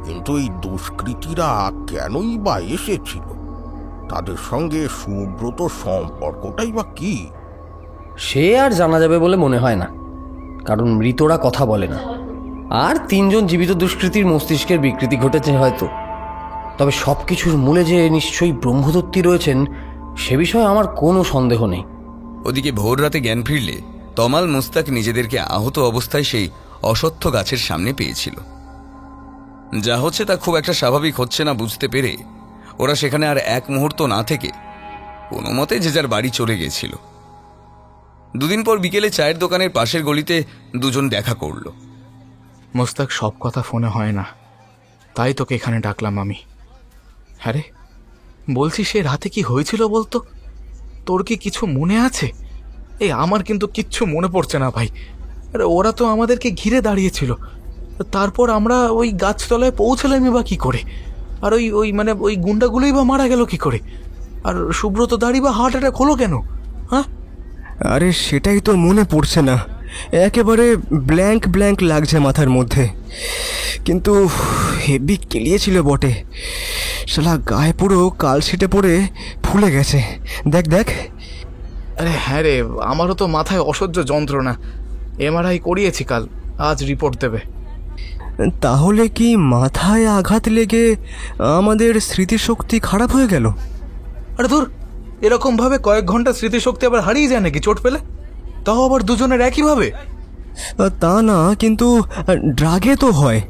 কিন্তু এই দুষ্কৃতীরা কেনই বা এসেছিল? তাদের সঙ্গে সুব্রত সম্পর্কটাই বা কি? সে আর জানা যাবে বলে মনে হয় না, কারণ মৃতরা কথা বলে না। আর 3 জন জীবিত দুষ্কৃতীর মস্তিষ্কের বিকৃতি ঘটেছে হয়তো। তবে সব কিছুর মূলে যে নিশ্চয়ই ব্রহ্মদত্তী রয়েছেন, সে বিষয়ে আমার কোনো সন্দেহ নেই। ওদিকে ভোর রাতে জ্ঞান ফিরলে তমাল মুস্তাক নিজেদেরকে আহত অবস্থায় সেই অশ্বত্থ গাছের সামনে পেয়েছিল। যা হচ্ছে তা খুব একটা স্বাভাবিক হচ্ছে না বুঝতে পেরে ওরা সেখানে আর এক মুহূর্ত না থেকে কোনো মতে যে যার বাড়ি চলে গেছিল। 2 দিন পর বিকেলে চায়ের দোকানের পাশের গলিতে দুজন দেখা করল। মোস্তাক, সব কথা ফোনে হয় না, তাই তোকে এখানে ডাকলাম আমি। হ্যাঁ রে, বলছি সে রাতে কি হয়েছিল বলতো? তোর কি কিছু মনে আছে? এই আমার কিন্তু কিচ্ছু মনে পড়ছে না ভাই। আরে ওরা তো আমাদেরকে ঘিরে দাঁড়িয়েছিল, তারপর আমরা ওই গাছতলায় পৌঁছলামই বা কি করে? আর ওই গুন্ডাগুলোই বা মারা গেল কি করে? আর সুব্রত দাড়ি বা হার্ট অ্যাটাক হলো কেন? হ্যাঁ, আরে সেটাই তো মনে পড়ছে না, একেবারে ব্ল্যাঙ্ক ব্ল্যাঙ্ক লাগছে মাথার মধ্যে। কিন্তু হেভি কেলিয়েছিল বটে, শালা গায়ে পুরো কালশিটে পড়ে ফুলে গেছে। দেখ দেখ। আরে হ্যাঁ রে, আমারও তো মাথায় অসহ্য যন্ত্রণা। MRI করিয়েছি কাল, আজ রিপোর্ট দেবে। তাহলে কি মাথায় আঘাত লেগে আমাদের স্মৃতিশক্তি খারাপ হয়ে গেল? আরে ধুর, এরকম ভাবে কয়েক ঘন্টা স্মৃতিশক্তি আবার হারিয়ে যায় নাকি চোট পেলে? তাও আবার দুজনের একইভাবে? তা না, কিন্তু ড্রাগে তো হয়।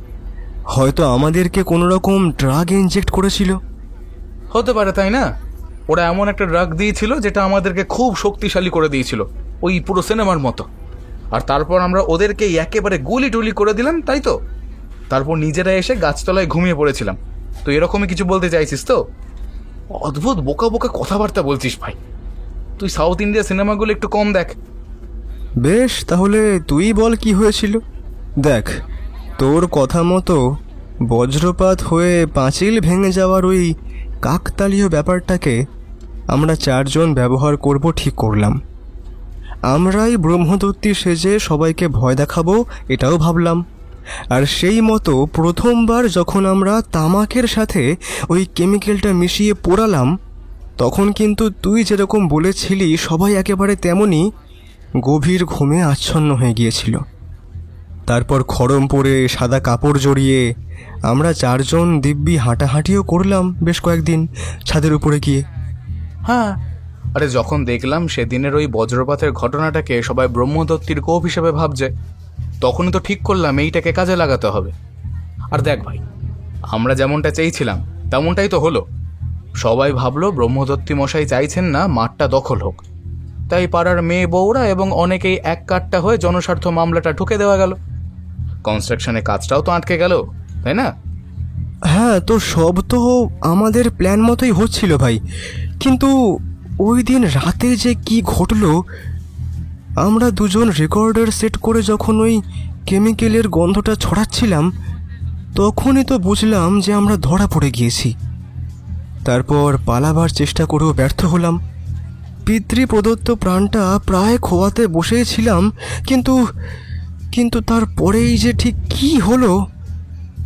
হয়তো আমাদেরকে কোনো রকম ড্রাগ ইনজেক্ট করেছিল। হতে পারে, তাই না? ওরা এমন একটা ড্রাগ দিয়েছিল যেটা আমাদেরকে খুব শক্তিশালী করে দিয়েছিল, ওই পুরো সিনেমার মতো। আর তারপর আমরা ওদেরকে একেবারে গুলি টুলি করে দিলাম, তাই তো? তারপর নিজেরা এসে গাছতলায় ঘুমিয়ে পড়েছিলাম। তো এরকমই কিছু বলতে চাইছিস তো? অদ্ভুত বোকা বোকা কথাবার্তা বলছিস ভাই। তুই সাউথ ইন্ডিয়া সিনেমাগুলো একটু কম দেখ। বেশ, তাহলে তুই বল কি হয়েছিল। দেখ, তোর কথা মতো বজ্রপাত হয়ে পাঁচিল ভেঙে যাওয়ার ওই কাকতালীয় ব্যাপারটাকে আমরা 4 জন ব্যবহার করব ঠিক করলাম। আমরাই ব্রহ্মদত্তী সেজে সবাইকে ভয় দেখাবো, এটাও ভাবলাম। আর সেই মতো প্রথমবার যখন আমরা তামাকের সাথে ওই কেমিক্যালটা মিশিয়ে পোড়ালাম, তখন কিন্তু তুই যেরকম বলেছিলি সবাই একেবারে তেমনই গভীর ঘুমে আচ্ছন্ন হয়ে গিয়েছিল। তারপর খড়ম পরে সাদা কাপড় জড়িয়ে আমরা 4 জন দিব্যি হাঁটাহাঁটিও করলাম বেশ কয়েকদিন ছাদের উপরে গিয়ে। হ্যাঁ, আরে যখন দেখলাম সেদিনের ওই বজ্রপাতের ঘটনাটাকে সবাই ব্রহ্মদত্তীর কোপ হিসেবে ভাবছে, তখনই তো ঠিক করলাম এইটাকে কাজে লাগাতে হবে। আর দেখ ভাই, আমরা যেমনটা চেয়েছিলাম তেমনটাই তো হলো। সবাই ভাবলো ব্রহ্মদত্তী মশাই চাইছেন না মাঠটা দখল হোক, তাই পাড়ার মেয়ে বউরা এবং অনেকেই এক কাট্টা হয়ে জনস্বার্থ মামলাটা ঠুকে দেওয়া গেল। কনস্ট্রাকশনের কাজটাও তো আটকে গেল, তাই না? হ্যাঁ, তো সব তো আমাদের প্ল্যান মতোই হচ্ছিল ভাই। কিন্তু ওই দিন রাতে যে কি ঘটলো, আমরা 2 জন রেকর্ডার সেট করে যখন ওই কেমিক্যালের গন্ধটা ছড়াচ্ছিলাম, তখনই তো বুঝলাম যে আমরা ধরা পড়ে গিয়েছি। তারপর পালাবার চেষ্টা করেও ব্যর্থ হলাম। পিতৃপ্রদত্ত প্রাণটা প্রায় খোয়াতে বসেছিলাম, কিন্তু তারপরেই যে ঠিক কি হলো।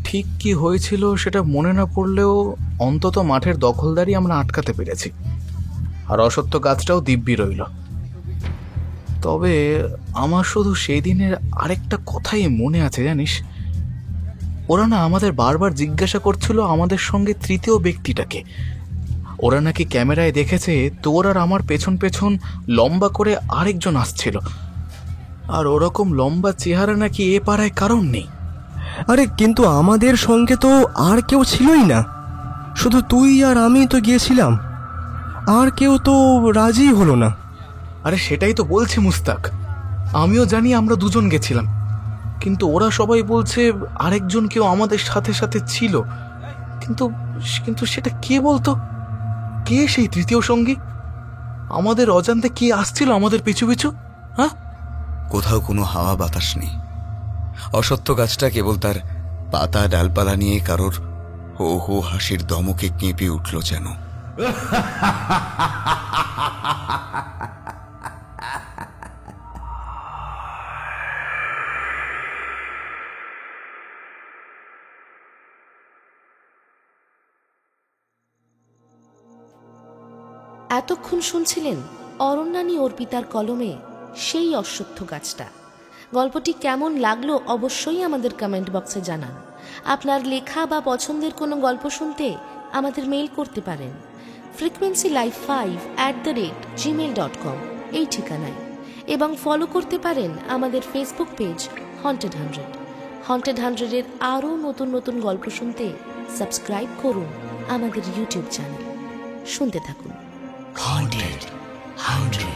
ঠিক কি হয়েছিল সেটা মনে না পড়লেও অন্তত মাঠের দখলদারি আমরা আটকাতে পেরেছি, আর অসত্য গাছটাও দিব্যি রইল। তবে আমার শুধু সেই দিনের আরেকটা কথাই মনে আছে জানিস, ওরা না আমাদের বারবার জিজ্ঞাসা করছিল আমাদের সঙ্গে তৃতীয় ব্যক্তিটাকে। ওরা নাকি ক্যামেরায় দেখেছে তোর আর আমার পেছন পেছন লম্বা করে আরেকজন আসছিল, আর ওরকম লম্বা চেহারা নাকি এ পাড়ায় কারণ নেই। আরে কিন্তু আমাদের সঙ্গে তো আর কেউ ছিলই না, শুধু তুই আর আমি তো গিয়েছিলাম, আর কেউ তো রাজি হলো না। আরে সেটাই তো বলছি মুস্তাক, আমিও জানি আমরা দুজন গেছিলাম, কিন্তু ওরা সবাই বলছে আরেকজন কেউ আমাদের সাথে সাথে ছিল। কিন্তু কিন্তু সেটা কে বলতো? কে সেই তৃতীয় সঙ্গী? আমাদের অজান্তে কে আসছিল আমাদের পিছু পিছু? হ্যাঁ, কোথাও কোনো হাওয়া বাতাস নেই। অসত্য গাছটা কেবল তার পাতা ডালপালা নিয়ে কারোর হো হো হাসির দমকে কেঁপে উঠল যেন। এতক্ষণ শুনছিলেন অরণ্যানী অর্পিতার কলমে সেই অশ্বত্থ গাছটা। গল্পটি কেমন লাগলো অবশ্যই আমাদের কমেন্ট বক্সে জানান। আপনার লেখা বা পছন্দের কোনো গল্প শুনতে আমাদের মেইল করতে পারেন frequencylife5@gmail.com এই ঠিকানায়, এবং ফলো করতে পারেন আমাদের ফেসবুক পেজ হন্টেড 100। হন্টেড 100-এর আরও নতুন নতুন গল্প শুনতে সাবস্ক্রাইব করুন আমাদের ইউটিউব চ্যানেল। শুনতে থাকুন। Haunted 100